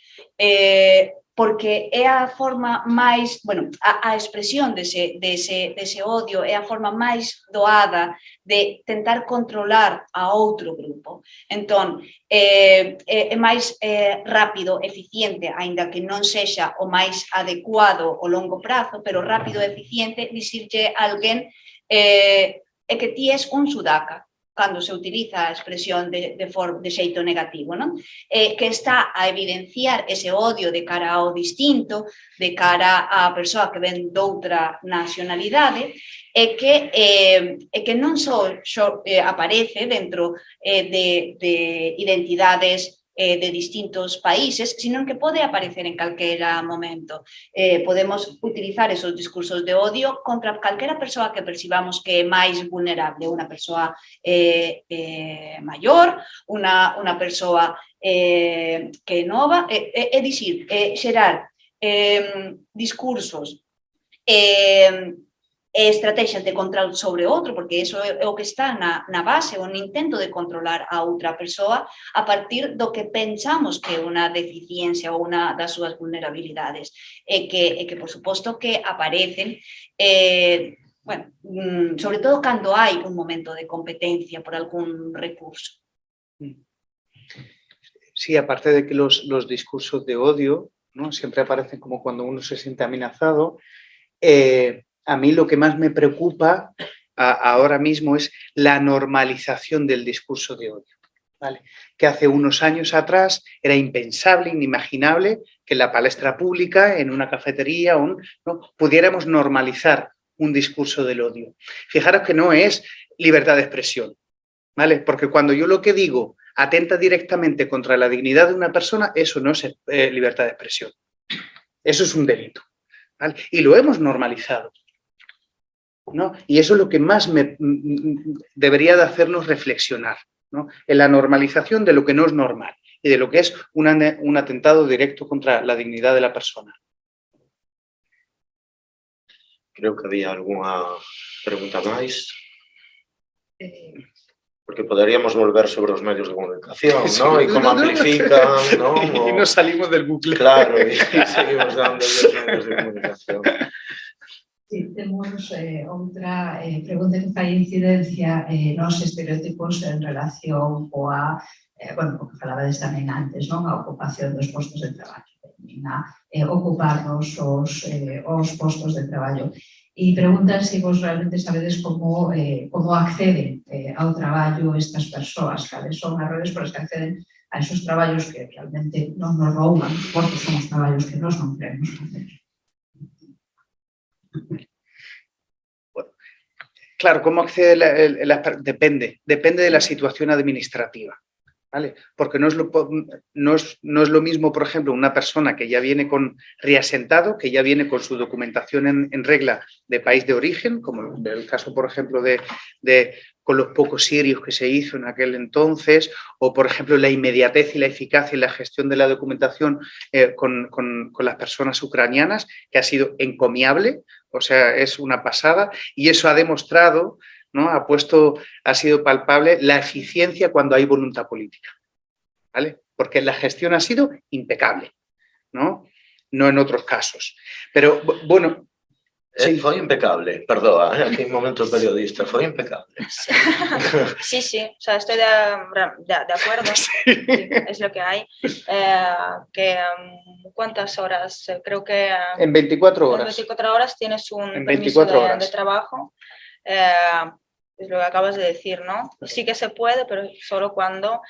Speaker 5: Porque é a forma máis, bueno, a expresión dese odio é a forma máis doada de tentar controlar a outro grupo. Entón, é máis rápido, eficiente, aínda que non sexa o máis adecuado ao longo prazo, pero rápido e eficiente dicirlle a alguén que ti és un sudaca, cando se utiliza a expresión de xeito negativo, non? Que está a evidenciar ese odio de cara ao distinto, de cara á persoa que ven doutra nacionalidade, e que non só aparece dentro de identidades de distintos países, sino que pode aparecer en calquera momento. Podemos utilizar esos discursos de odio contra calquera persoa que percibamos que é máis vulnerable, unha persoa maior, unha persoa que é nova, é dicir, xerar discursos estrategias de control sobre outro, porque iso é o que está na base, un intento de controlar a outra persoa a partir do que pensamos que é unha deficiencia ou unha das súas vulnerabilidades, e que por suposto que aparecen, bueno, sobre todo cando hai un momento de competencia por algún recurso.
Speaker 4: Sí, aparte de que los discursos de odio, ¿no?, siempre aparecen como cuando uno se siente amenazado, a mí lo que más me preocupa ahora mismo es la normalización del discurso de odio, ¿vale? Que hace unos años atrás era impensable, inimaginable que en la palestra pública, en una cafetería, ¿no?, pudiéramos normalizar un discurso del odio. Fijaros que no es libertad de expresión, ¿vale? Porque cuando yo lo que digo atenta directamente contra la dignidad de una persona, eso no es libertad de expresión. Eso es un delito, ¿vale? Y lo hemos normalizado, ¿no? Y eso es lo que más debería de hacernos reflexionar, ¿no?, en la normalización de lo que no es normal y de lo que es un atentado directo contra la dignidad de la persona.
Speaker 7: Creo que había alguna pregunta máis. Porque poderíamos volver sobre os medios de comunicación, ¿no? E como amplifican, ¿no?
Speaker 4: Y nos salimos del bucle.
Speaker 7: Claro, e seguimos dando os medios de comunicación.
Speaker 9: Sí, temos outra pregunta que fai incidencia nos estereotipos en relación coa, bueno, o que falabades tamén antes, non? A ocupación dos postos de traballo, ocuparnos os postos de traballo. E preguntan se vos realmente sabedes como acceden ao traballo estas persoas, cales son as redes por as que acceden a esos traballos que realmente non nos rouban, porque son os traballos que nós non queremos facer.
Speaker 4: Bueno, claro, ¿cómo accede? Depende de la situación administrativa, ¿vale? Porque no es lo mismo, por ejemplo, una persona que ya viene con reasentado, que ya viene con su documentación en regla de país de origen, como el caso, por ejemplo, con los pocos sirios que se hizo en aquel entonces, o, por ejemplo, la inmediatez y la eficacia y la gestión de la documentación con las personas ucranianas, que ha sido encomiable, o sea, es una pasada, y eso ha demostrado, ¿no?, ha sido palpable la eficiencia cuando hay voluntad política, ¿vale? Porque la gestión ha sido impecable, ¿no? No en otros casos. Pero, bueno...
Speaker 7: Sí. Foi impecable, perdoa, aquí en momento periodista, foi impecable.
Speaker 6: Sí, sí, o sea, estoy de acuerdo, sí, es lo que hay. ¿Cuántas horas? Creo que...
Speaker 4: En 24 horas.
Speaker 6: En 24 horas tienes un permiso de trabajo. Es lo que acabas de decir, ¿no? Sí que se puede, pero solo cuando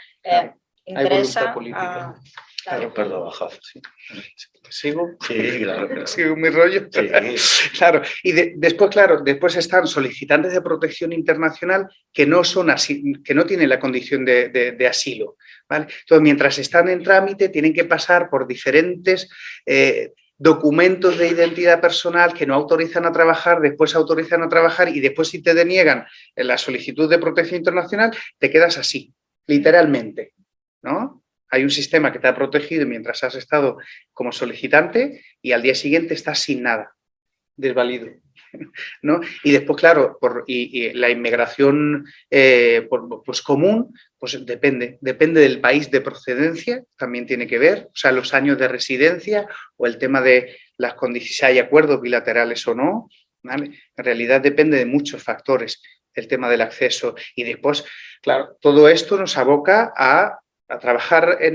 Speaker 6: interesa...
Speaker 4: Hay voluntad política.
Speaker 7: Claro, perdón, Jafa, sí.
Speaker 4: ¿Sigo?
Speaker 7: Sí, claro.
Speaker 4: ¿Sigo mi rollo? Sí. Claro. Y después están solicitantes de protección internacional que no son así, que no tienen la condición de asilo, ¿vale? Entonces, mientras están en trámite, tienen que pasar por diferentes documentos de identidad personal que no autorizan a trabajar, después autorizan a trabajar y después, si te deniegan la solicitud de protección internacional, te quedas así, literalmente, ¿no? Hay un sistema que te ha protegido mientras has estado como solicitante y al día siguiente estás sin nada, desvalido, ¿no? Y después, claro, y la inmigración pues común, pues depende del país de procedencia, también tiene que ver, o sea, los años de residencia o el tema de las condiciones, si hay acuerdos bilaterales o no, ¿vale? En realidad depende de muchos factores el tema del acceso y después, claro, todo esto nos aboca a trabajar en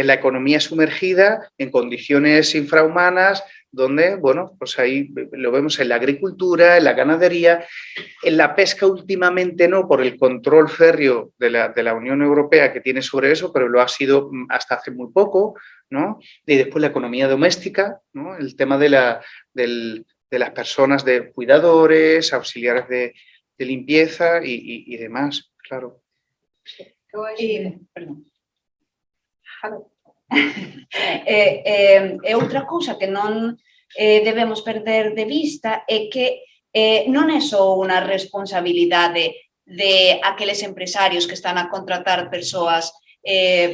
Speaker 4: la economía sumergida, en condiciones infrahumanas, donde, bueno, pues ahí lo vemos en la agricultura, en la ganadería, en la pesca últimamente no, por el control férreo de la Unión Europea que tiene sobre eso, pero lo ha sido hasta hace muy poco, ¿no? Y después la economía doméstica, ¿no? El tema de las personas, de cuidadores, auxiliares de limpieza y demás, claro.
Speaker 5: Perdón. Outra cousa que non debemos perder de vista é que non é só unha responsabilidade de aqueles empresarios que están a contratar persoas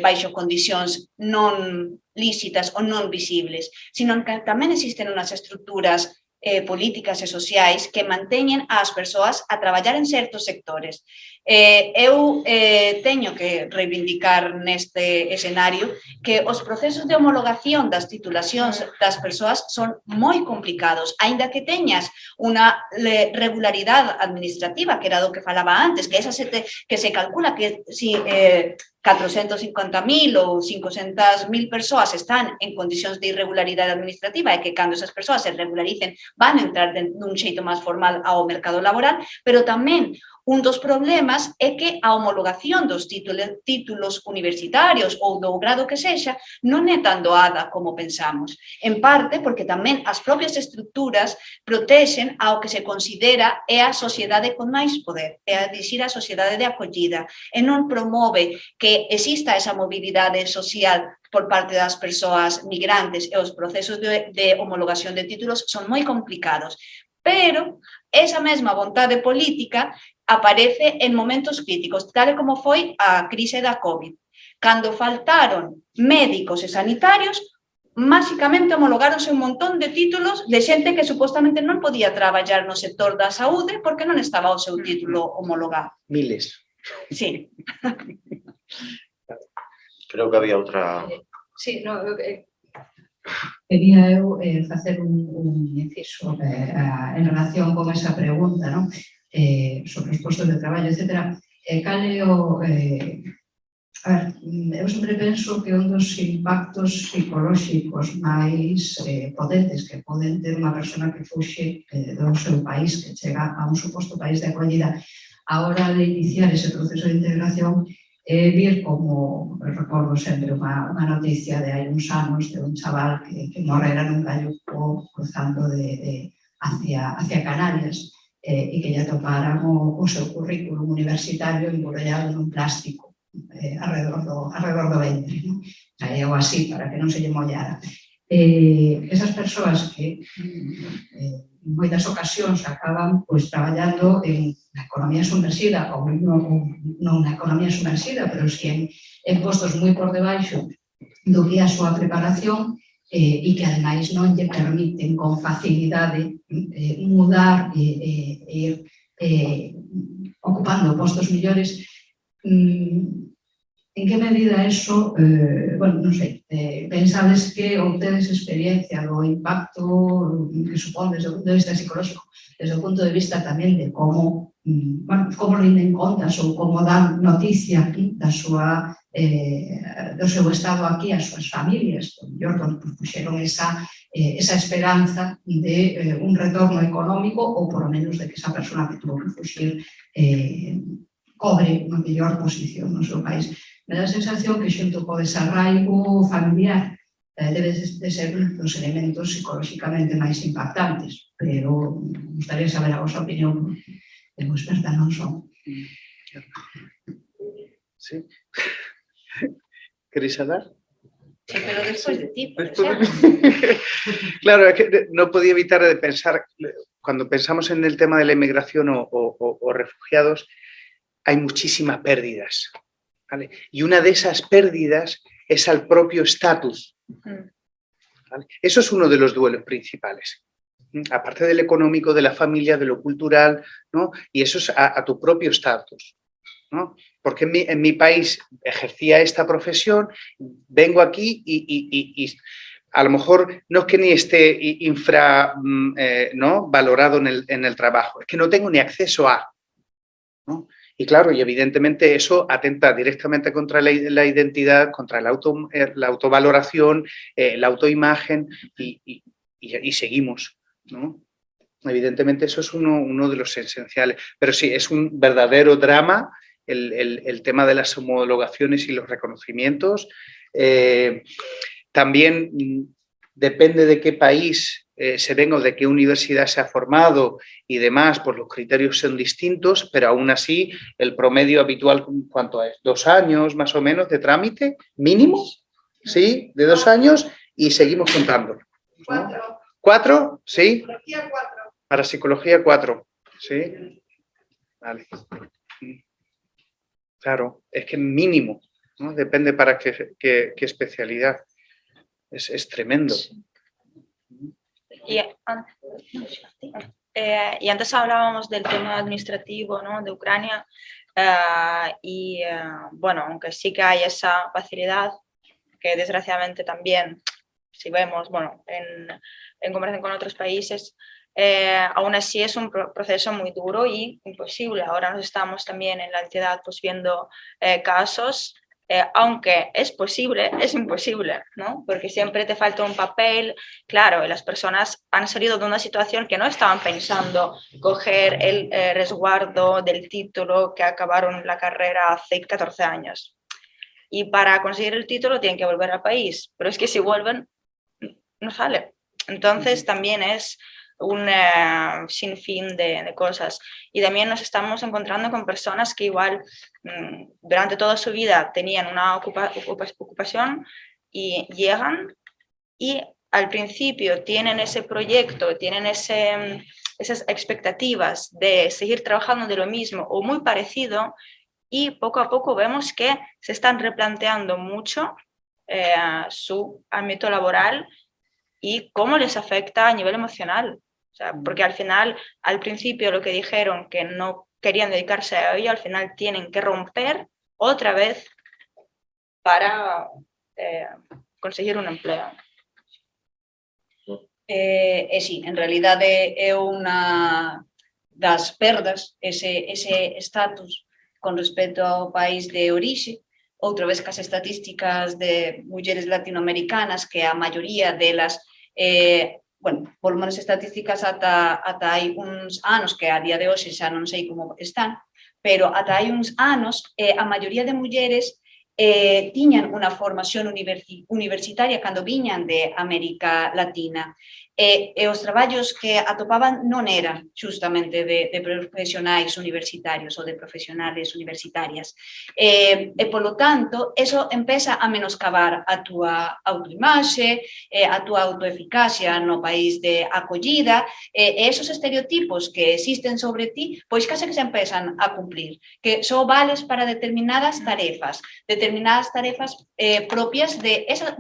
Speaker 5: baixo condicións non lícitas ou non visibles, sino que tamén existen unhas estructuras políticas e sociais que manteñen as persoas a traballar en certos sectores. Eu teño que reivindicar neste escenario que os procesos de homologación das titulacións das persoas son moi complicados, aínda que teñas unha regularidade administrativa, que era do que falaba antes, que se calcula que si 450.000 ou 500.000 persoas están en condicións de irregularidade administrativa e que cando esas persoas se regularicen van a entrar dun xeito máis formal ao mercado laboral, pero tamén un dos problemas é que a homologación dos títulos universitarios ou do grado que sexa non é tan doada como pensamos. En parte porque tamén as propias estructuras protexen ao que se considera é a sociedade con máis poder, é a dicir a sociedade de acollida, e non promove que exista esa mobilidade social por parte das persoas migrantes e os procesos de homologación de títulos son moi complicados. Pero esa mesma vontade política aparece en momentos críticos, tal como foi a crise da COVID. Cando faltaron médicos e sanitarios, máxicamente homologáronse un montón de títulos de xente que supostamente non podía traballar no sector da saúde porque non estaba o seu título homologado.
Speaker 4: Miles.
Speaker 5: Sí.
Speaker 7: Creo que había outra...
Speaker 9: Sí, no, quería eu facer un inciso en relación con esa pregunta, non? Sobre os postos de traballo, etc. Cal é o... A ver, eu sempre penso que un dos impactos psicolóxicos máis potentes que poden ter unha persona que fuxe do seu país, que chega a un suposto país de acollida, a hora de iniciar ese proceso de integración, vir como, recordo sempre unha noticia de hai uns anos de un chaval que morrera nun cayuco cruzando hacia Canarias e que lle toparan o seu currículum universitario emburollado nun plástico alrededor do ventre, non? O sea, é algo así, para que non se lle mollara. Esas persoas que en moitas ocasións acaban traballando en na economía sumerxida ou non na economía sumerxida, pero si en postos moi por debaixo do que a súa preparación e que ademais non lle permiten con facilidade mudar e ir ocupando postos millores. En que medida eso, bueno, non sei, pensades que ou tedes experiencia do impacto que supón desde o punto de vista psicolóxico, desde o punto de vista tamén de como, bueno, como rinden contas ou como dan noticia da súa, do seu estado aquí ás súas familias, donde puxeron esa esperanza de un retorno económico ou por lo menos de que esa persona que tuvo que fuxir cobre unha mellor posición no seu país. Me dá a sensación que xunto co desarraigo familiar debe de ser un dos elementos psicolóxicamente máis impactantes, pero gustaría saber a vosa opinión de vos experta, non son.
Speaker 4: Sí. ¿Queréis hablar?
Speaker 5: Sí, pero despois de ti, por
Speaker 4: Después-
Speaker 5: exemplo.
Speaker 4: Claro, es que no podía evitar de pensar, cuando pensamos en el tema de la inmigración o refugiados, hay muchísimas pérdidas. ¿vale? Y una de esas pérdidas es al propio estatus. ¿Vale? Eso es uno de los duelos principales. Aparte del económico, de la familia, de lo cultural, ¿no? Y eso es a tu propio estatus, ¿no? Porque en mi país ejercía esta profesión, vengo aquí y a lo mejor no es que ni esté ¿no? valorado en el trabajo, es que no tengo ni acceso a, ¿no? Y claro, y evidentemente eso atenta directamente contra la identidad, contra la autovaloración, la autoimagen y seguimos, ¿no? Evidentemente eso es uno de los esenciales. Pero sí, es un verdadero drama el tema de las homologaciones y los reconocimientos. También depende de qué país se venga o de qué universidad se ha formado y demás, pues los criterios son distintos, pero aún así el promedio habitual, ¿cuánto es? 2 años más o menos de trámite mínimo, ¿sí? De 2 años y seguimos contando, ¿no? 4, ¿sí?
Speaker 8: Psicología 4.
Speaker 4: Para psicología 4, ¿sí? Vale. Claro, es que mínimo, ¿no? Depende para qué especialidad. Es tremendo.
Speaker 6: Y antes hablábamos del tema administrativo, ¿no? De Ucrania bueno, aunque sí que hay esa facilidad que desgraciadamente también, si vemos, bueno, en comparación con otros países, aún así es un proceso muy duro y imposible. Ahora nos estamos también en la entidad pues viendo casos, aunque es posible, es imposible, ¿no? Porque siempre te falta un papel. Claro, las personas han salido de una situación que no estaban pensando coger el resguardo del título, que acabaron la carrera hace 14 años. Y para conseguir el título tienen que volver al país, pero es que si vuelven, no sale. Entonces también es un sinfín de cosas. Y también nos estamos encontrando con personas que igual durante toda su vida tenían una ocupación y llegan y al principio tienen ese proyecto, tienen esas expectativas de seguir trabajando de lo mismo o muy parecido, y poco a poco vemos que se están replanteando mucho su ámbito laboral y cómo les afecta a nivel emocional. O sea, porque al final, al principio lo que dijeron que no querían dedicarse a ello, al final tienen que romper otra vez para conseguir un empleo.
Speaker 5: Sí, en realidad é unha das perdas ese estatus con respecto ao país de orixe, outra vez cas estatísticas de mulleres latinoamericanas, que a maioría delas, bueno, por lo menos estatísticas ata hai uns anos, que a día de hoxe xa non sei como están, pero ata hai uns anos a maioría de mulleres tiñan unha formación universitaria cando viñan de América Latina. E os traballos que atopaban non eran justamente de profesionais universitarios ou de profesionales universitarias. E, polo tanto, eso empeza a menoscabar a túa autoimaxe, a túa autoeficacia no país de acollida, e esos estereotipos que existen sobre ti, pois case que se empezan a cumplir, que só vales para determinadas tarefas propias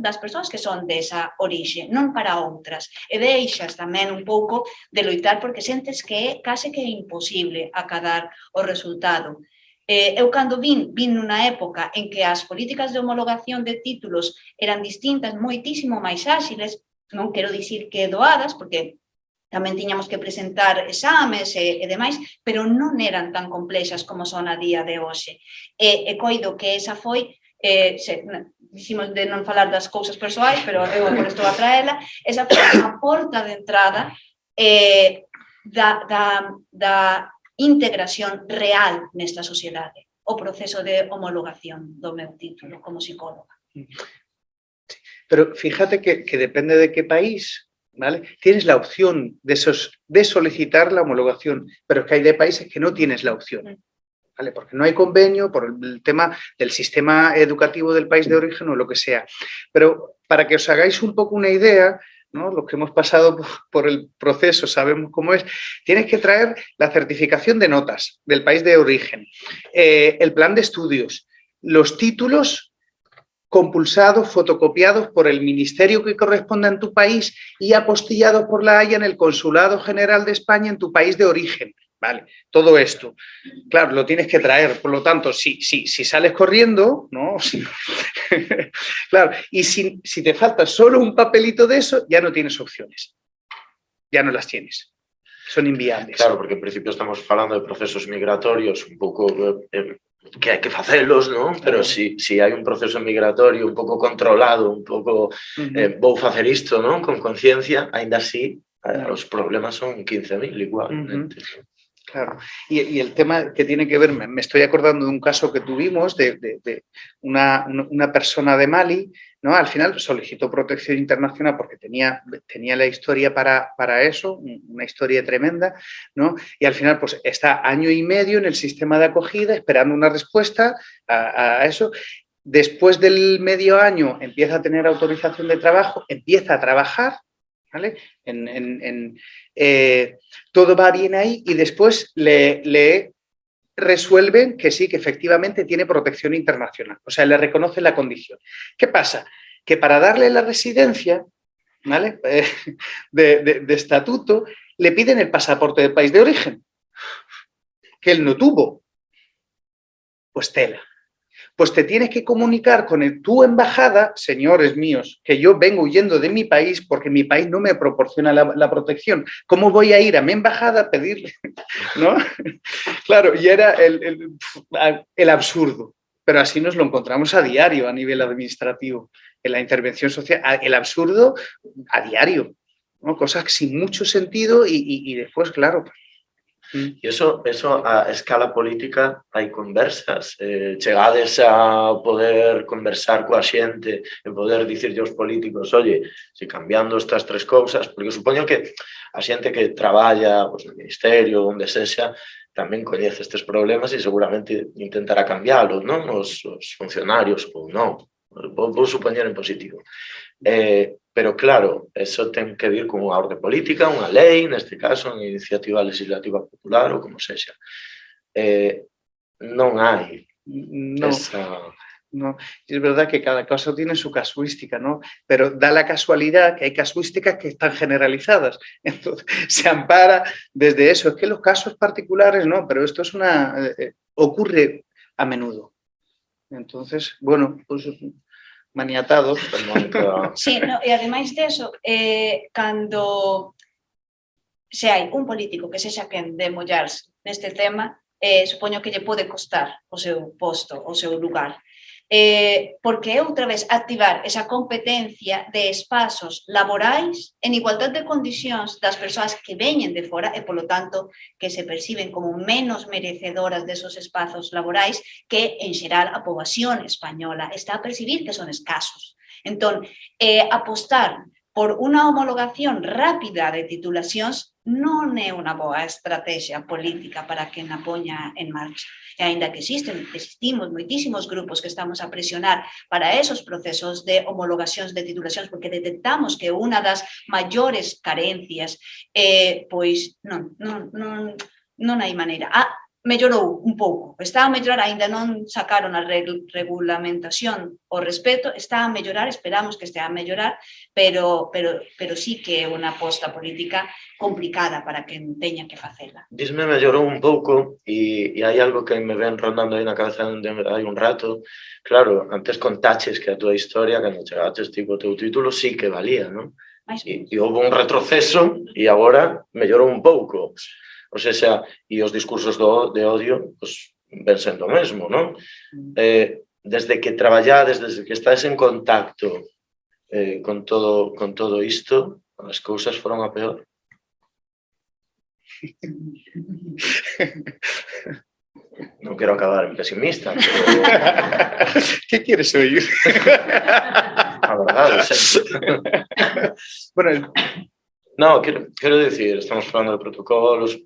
Speaker 5: das persoas que son desa orixe, non para outras. E deixas tamén un pouco de loitar porque sentes que é case que imposible acadar o resultado. Eu cando vin nunha época en que as políticas de homologación de títulos eran distintas, moitísimo máis áxiles, non quero dicir que doadas, porque tamén tiñamos que presentar exames e demais, pero non eran tan complexas como son a día de hoxe. E coido que esa foi, dicimos de non falar das cousas persoais, pero eu por isto a traela, esa foi a porta de entrada da integración real nesta sociedade, o proceso de homologación do meu título como psicóloga.
Speaker 4: Pero fíjate que depende de qué país, ¿vale? Tienes la opción de solicitar la homologación, pero es que hay de países que no tienes la opción, ¿vale? Porque no hay convenio, por el tema del sistema educativo del país de origen o lo que sea. Pero para que os hagáis un poco una idea, ¿no? Los que hemos pasado por el proceso sabemos cómo es. Tienes que traer la certificación de notas del país de origen, el plan de estudios, los títulos compulsados, fotocopiados por el ministerio que corresponda en tu país y apostillados por la Haya en el Consulado General de España en tu país de origen. Vale, todo esto. Claro, lo tienes que traer, por lo tanto, si sales corriendo, ¿no? Claro, y si te falta solo un papelito de eso, ya no tienes opciones. Ya no las tienes. Son inviables.
Speaker 7: Claro, porque en principio estamos hablando de procesos migratorios un pouco que hai que facelos, non? Pero si hai un proceso migratorio un pouco controlado, un pouco vou facer isto, non? Con conciencia, ainda así os problemas son 15.000 igualmente.
Speaker 4: Claro, y el tema que tiene que ver, me estoy acordando de un caso que tuvimos de una persona de Mali, ¿no? Al final solicitó protección internacional porque tenía la historia para eso, una historia tremenda, ¿no? Y al final pues está año y medio en el sistema de acogida esperando una respuesta a eso. Después del medio año empieza a tener autorización de trabajo, empieza a trabajar, ¿vale? Todo va bien ahí y después le resuelven que sí, que efectivamente tiene protección internacional. O sea, le reconocen la condición. ¿Qué pasa? Que para darle la residencia, ¿vale? de estatuto, le piden el pasaporte del país de origen, que él no tuvo. Pues tela. Pues te tienes que comunicar con tu embajada, señores míos, que yo vengo huyendo de mi país porque mi país no me proporciona la protección. ¿Cómo voy a ir a mi embajada a pedirle? ¿No? Claro, y era el absurdo. Pero así nos lo encontramos a diario a nivel administrativo. En la intervención social, el absurdo a diario, ¿no? Cosas sin mucho sentido y después, claro.
Speaker 7: E eso a escala política hai conversas, chegades a poder conversar coa xente e poder dicirlle aos políticos, oye, se cambiando estas tres cousas, porque supoño que a xente que traballa pues, no ministerio, onde sexa, tamén coñece estes problemas e seguramente intentará cambiálos, non? Os funcionarios ou non, vou supoñer en positivo. Pero claro, eso ten que vir con unha orde política, unha lei, neste caso, unha iniciativa legislativa popular ou como sexa. Non hai esa...
Speaker 4: No, es verdad que cada caso tiene su casuística, ¿no? Pero da la casualidad que hay casuísticas que están generalizadas. Entonces, se ampara desde eso. Es que los casos particulares, no, pero esto es ocurre a menudo. Entonces, bueno, pues... maniatados.
Speaker 5: Sí, no, e ademais deso, cando se hai un político que sexa quen de mollarse neste tema, supoño que lle pode costar o seu posto, o seu lugar. Porque é outra vez activar esa competencia de espazos laborais en igualdad de condicións das persoas que veñen de fora e, polo tanto, que se perciben como menos merecedoras desos espazos laborais que, en xeral, a poboación española está a percibir que son escasos. Entón, apostar por unha homologación rápida de titulacións non é unha boa estrategia política para quen a poña en marcha. E aínda que existimos moitísimos grupos que estamos a presionar para esos procesos de homologacións de titulacións porque detectamos que unha das maiores carencias pois non hai maneira. Mellorou un pouco, está a mellorar, aínda non sacaron a regulamentación ao respecto, está a mellorar, esperamos que estea a mellorar, pero sí que é unha aposta política complicada para quen teña que facela.
Speaker 7: Disme mellorou un pouco e hai algo que me ven rondando aí na cabeza hai un rato. Claro, antes contaches que a tua historia, cando chegaches tipo o teu título, sí que valía, non? E houve un retroceso e agora mellorou un pouco. O sea, e os discursos de odio pues, ven sendo o mesmo, non? Desde que traballades, desde que estás en contacto con todo isto, as cousas foron a peor. Non quero acabar en pesimista, pero...
Speaker 4: ¿Qué quieres oír?
Speaker 7: A verdade, sempre.
Speaker 4: Bueno...
Speaker 7: No, quero dicir, estamos falando de protocolos,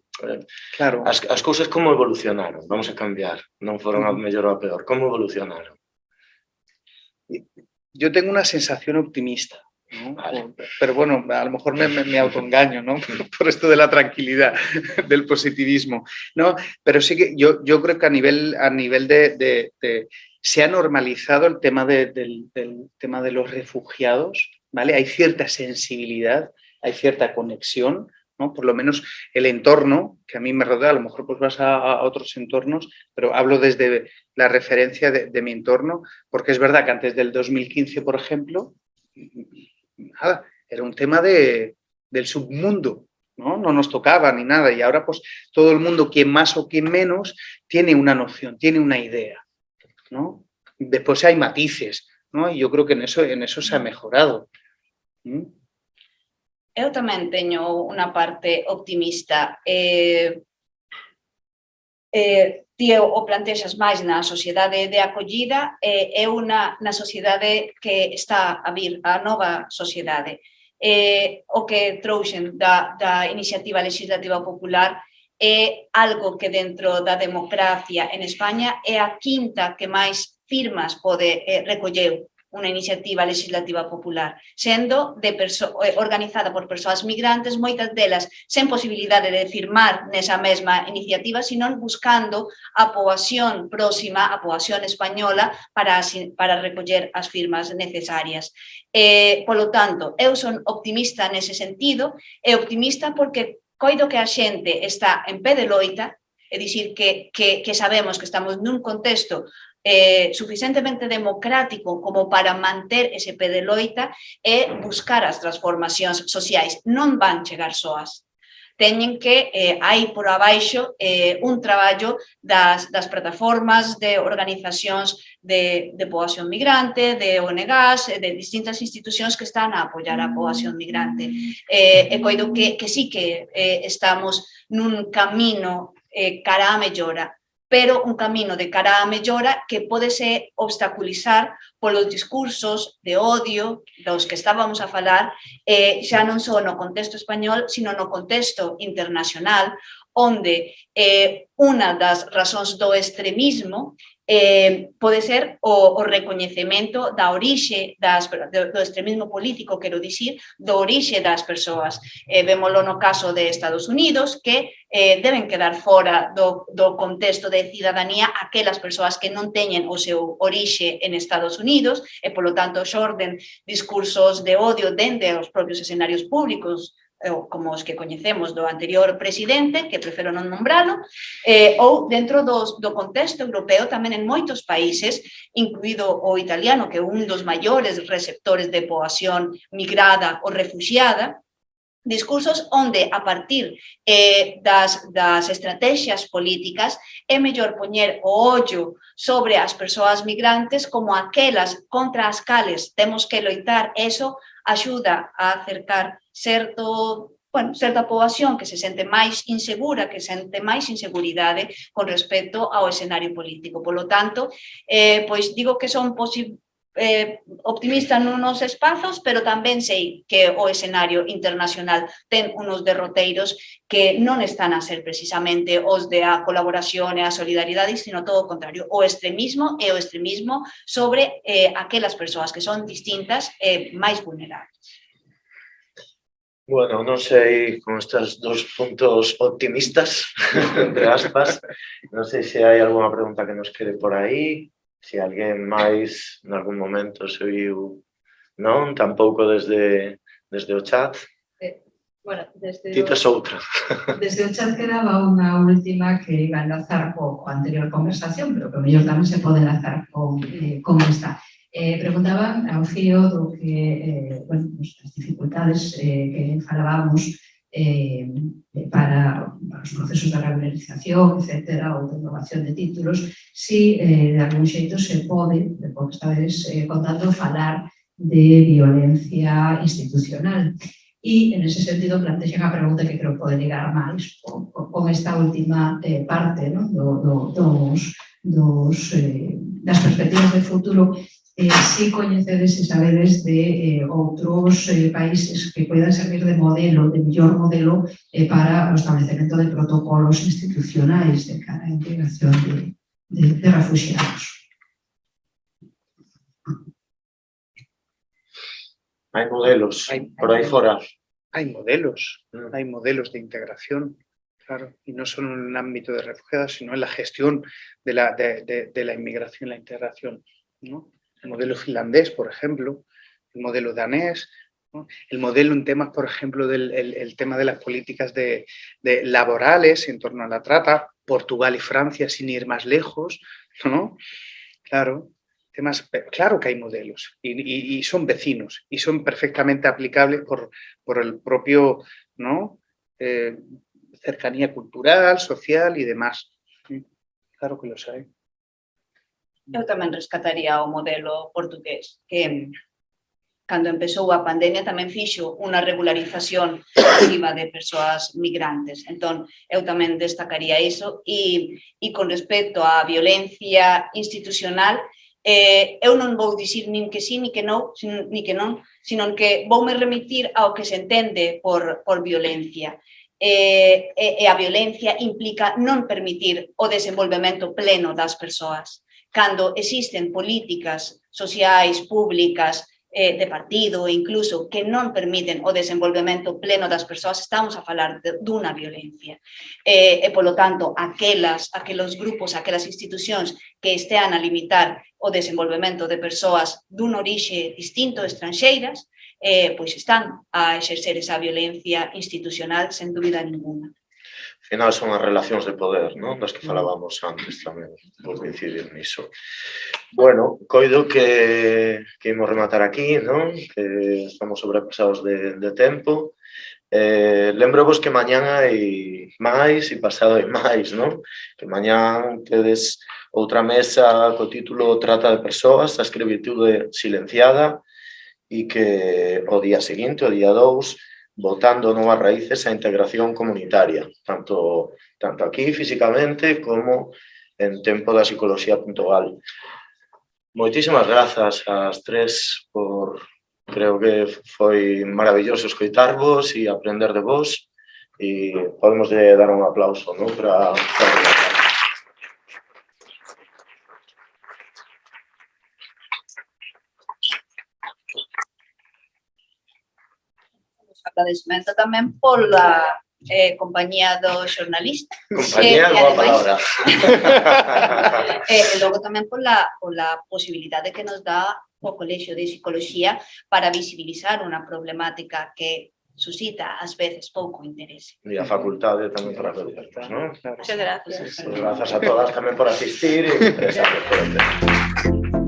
Speaker 4: claro.
Speaker 7: As cousas como evolucionaron, vamos a cambiar, non foron a mellor ou a peor, como evolucionaron?
Speaker 4: Yo tengo una sensación optimista, ¿no?
Speaker 7: Vale.
Speaker 4: Pero bueno, a lo mejor me autoengaño, ¿no? Por esto de la tranquilidad, del positivismo, ¿no? Pero sí que yo creo que a nivel se ha normalizado el tema del tema de los refugiados, ¿vale? Hay cierta sensibilidad, hay cierta conexión, ¿no? Por lo menos el entorno que a mí me rodea, a lo mejor pues vas a otros entornos, pero hablo desde la referencia de mi entorno, porque es verdad que antes del 2015, por ejemplo, nada, era un tema del submundo, ¿no? No nos tocaba ni nada, y ahora pues todo el mundo, quien más o quien menos, tiene una noción, tiene una idea, ¿no? Después hay matices, ¿no? Y yo creo que en eso se ha mejorado.
Speaker 5: Eu tamén teño unha parte optimista. Ti o plantexas máis na sociedade de acollida, eu na sociedade que está a vir, a nova sociedade. O que trouxen da iniciativa legislativa popular é algo que dentro da democracia en España é a quinta que máis firmas pode recolleu unha iniciativa legislativa popular, sendo organizada por persoas migrantes, moitas delas sen posibilidade de firmar nesa mesma iniciativa, sino buscando a poboación próxima, a poboación española, para recoller as firmas necesarias. Polo tanto, eu son optimista nese sentido, e optimista porque coido que a xente está en pé de loita, é dicir, que sabemos que estamos nun contexto suficientemente democrático como para manter ese pé de loita e buscar as transformacións sociais. Non van chegar soas. Teñen que, hai por abaixo un traballo das plataformas de organizacións de poboación migrante, de ONGs, de distintas institucións que están a apoiar a poboación migrante. E coido que sí que estamos nun camino cara á mellora, pero un camino de cara á mellora que pódese obstaculizar polos discursos de odio dos que estábamos a falar, xa non só no contexto español, sino no contexto internacional, onde unha das razóns do extremismo pode ser o recoñecemento da orixe do extremismo político, quero dicir, do orixe das persoas. Vémolo no caso de Estados Unidos, que deben quedar fora do contexto de cidadanía aquelas persoas que non teñen o seu orixe en Estados Unidos e, polo tanto, xorden discursos de odio dende os propios escenarios públicos, como os que coñecemos do anterior presidente, que prefiro non nombralo, ou dentro do contexto europeo tamén en moitos países, incluído o italiano, que é un dos maiores receptores de poboación migrada ou refuxiada, discursos onde, a partir das estrategias políticas, é mellor poñer o ollo sobre as persoas migrantes como aquelas contra as cales temos que loitar. Eso axuda a acercar certa poboación que se sente máis insegura, que sente máis inseguridade con respecto ao escenario político. Polo tanto, pois digo que son optimista nunos espazos, pero tamén sei que o escenario internacional ten unos derroteiros que non están a ser precisamente os de a colaboración e a solidaridade, sino todo o contrario, o extremismo sobre aquelas persoas que son distintas e máis vulnerables.
Speaker 7: Bueno, non sei, con estes dos puntos optimistas, entre aspas, non sei se hai algunha pregunta que nos quede por aí, se alguén máis, en algún momento, se viu, non? Tampouco desde o chat.
Speaker 9: Bueno,
Speaker 7: Tites outra.
Speaker 9: Desde o chat quedaba unha última que iba a enlazar co anterior conversación, pero que o mellor tamén se pode enlazar con esta. Preguntaban ao fío do que, as dificultades que falábamos para os procesos de regularización, etcétera, ou de innovación de títulos, si de algún xeito se pode, de pouco estabes contando, falar de violencia institucional. E, en ese sentido, plantexan a pregunta que creo que pode ligar máis con esta última parte, das perspectivas de futuro. Si coñecedes e sabedes de outros países que poidan servir de modelo, de mellor modelo para o establecemento de protocolos institucionais de cara á integración de refugiados.
Speaker 7: Hay modelos por ahí fuera.
Speaker 4: Hay modelos de integración, claro, y no solo en el ámbito de refugiados, sino en la gestión de la inmigración y la integración, ¿no? El modelo finlandés, por ejemplo, el modelo danés, ¿no? El modelo en temas, por ejemplo, el tema de las políticas laborales en torno a la trata, Portugal y Francia, sin ir más lejos, ¿no? Claro. Claro que hay modelos y son vecinos y son perfectamente aplicables por el propio, ¿no? Cercanía cultural, social y demás. Claro que los hay.
Speaker 5: Eu tamén rescataría o modelo portugués, que cando empezou a pandemia tamén fixo unha regularización masiva de persoas migrantes. Entón, eu tamén destacaría iso. E con respecto á violencia institucional, eu non vou dicir nin que sí, ni que non, sino que voume remitir ao que se entende por violencia. E a violencia implica non permitir o desenvolvemento pleno das persoas. Cando existen políticas sociais, públicas, de partido, incluso, que non permiten o desenvolvemento pleno das persoas, estamos a falar dunha violencia. E, polo tanto, aqueles grupos, aquelas institucións que estean a limitar o desenvolvemento de persoas dun orixe distinto, estranxeiras, pois están a exercer esa violencia institucional sen dúbida ninguna.
Speaker 7: Al final son as relacións de poder, non? Das que falábamos antes tamén, por coincidir niso. Bueno, coido que imos rematar aquí, non? Que estamos sobrepasados de tempo. Lembro-vos que mañán hai máis e pasado hai máis, non? Que mañán tedes outra mesa co título Trata de persoas, a escravitude silenciada, e que o día seguinte, o día 2, botando novas raíces a integración comunitaria, tanto aquí físicamente como en tempo da psicoloxía.gal. Moitísimas grazas ás tres creo que foi maravilloso escoitarvos e aprender de vos, e podemos dar un aplauso, non? Para
Speaker 5: Agradecemento tamén pola compañía do xornalista.
Speaker 7: compañía, boa palabra.
Speaker 5: E logo tamén pola posibilidade que nos dá o Colexio de Psicoloxía para visibilizar unha problemática que suscita, ás veces, pouco interese.
Speaker 7: E a facultade tamén para conocernos, non?
Speaker 6: Muchas gracias.
Speaker 7: Grazas a todas tamén por asistir e interesarnos por el tema.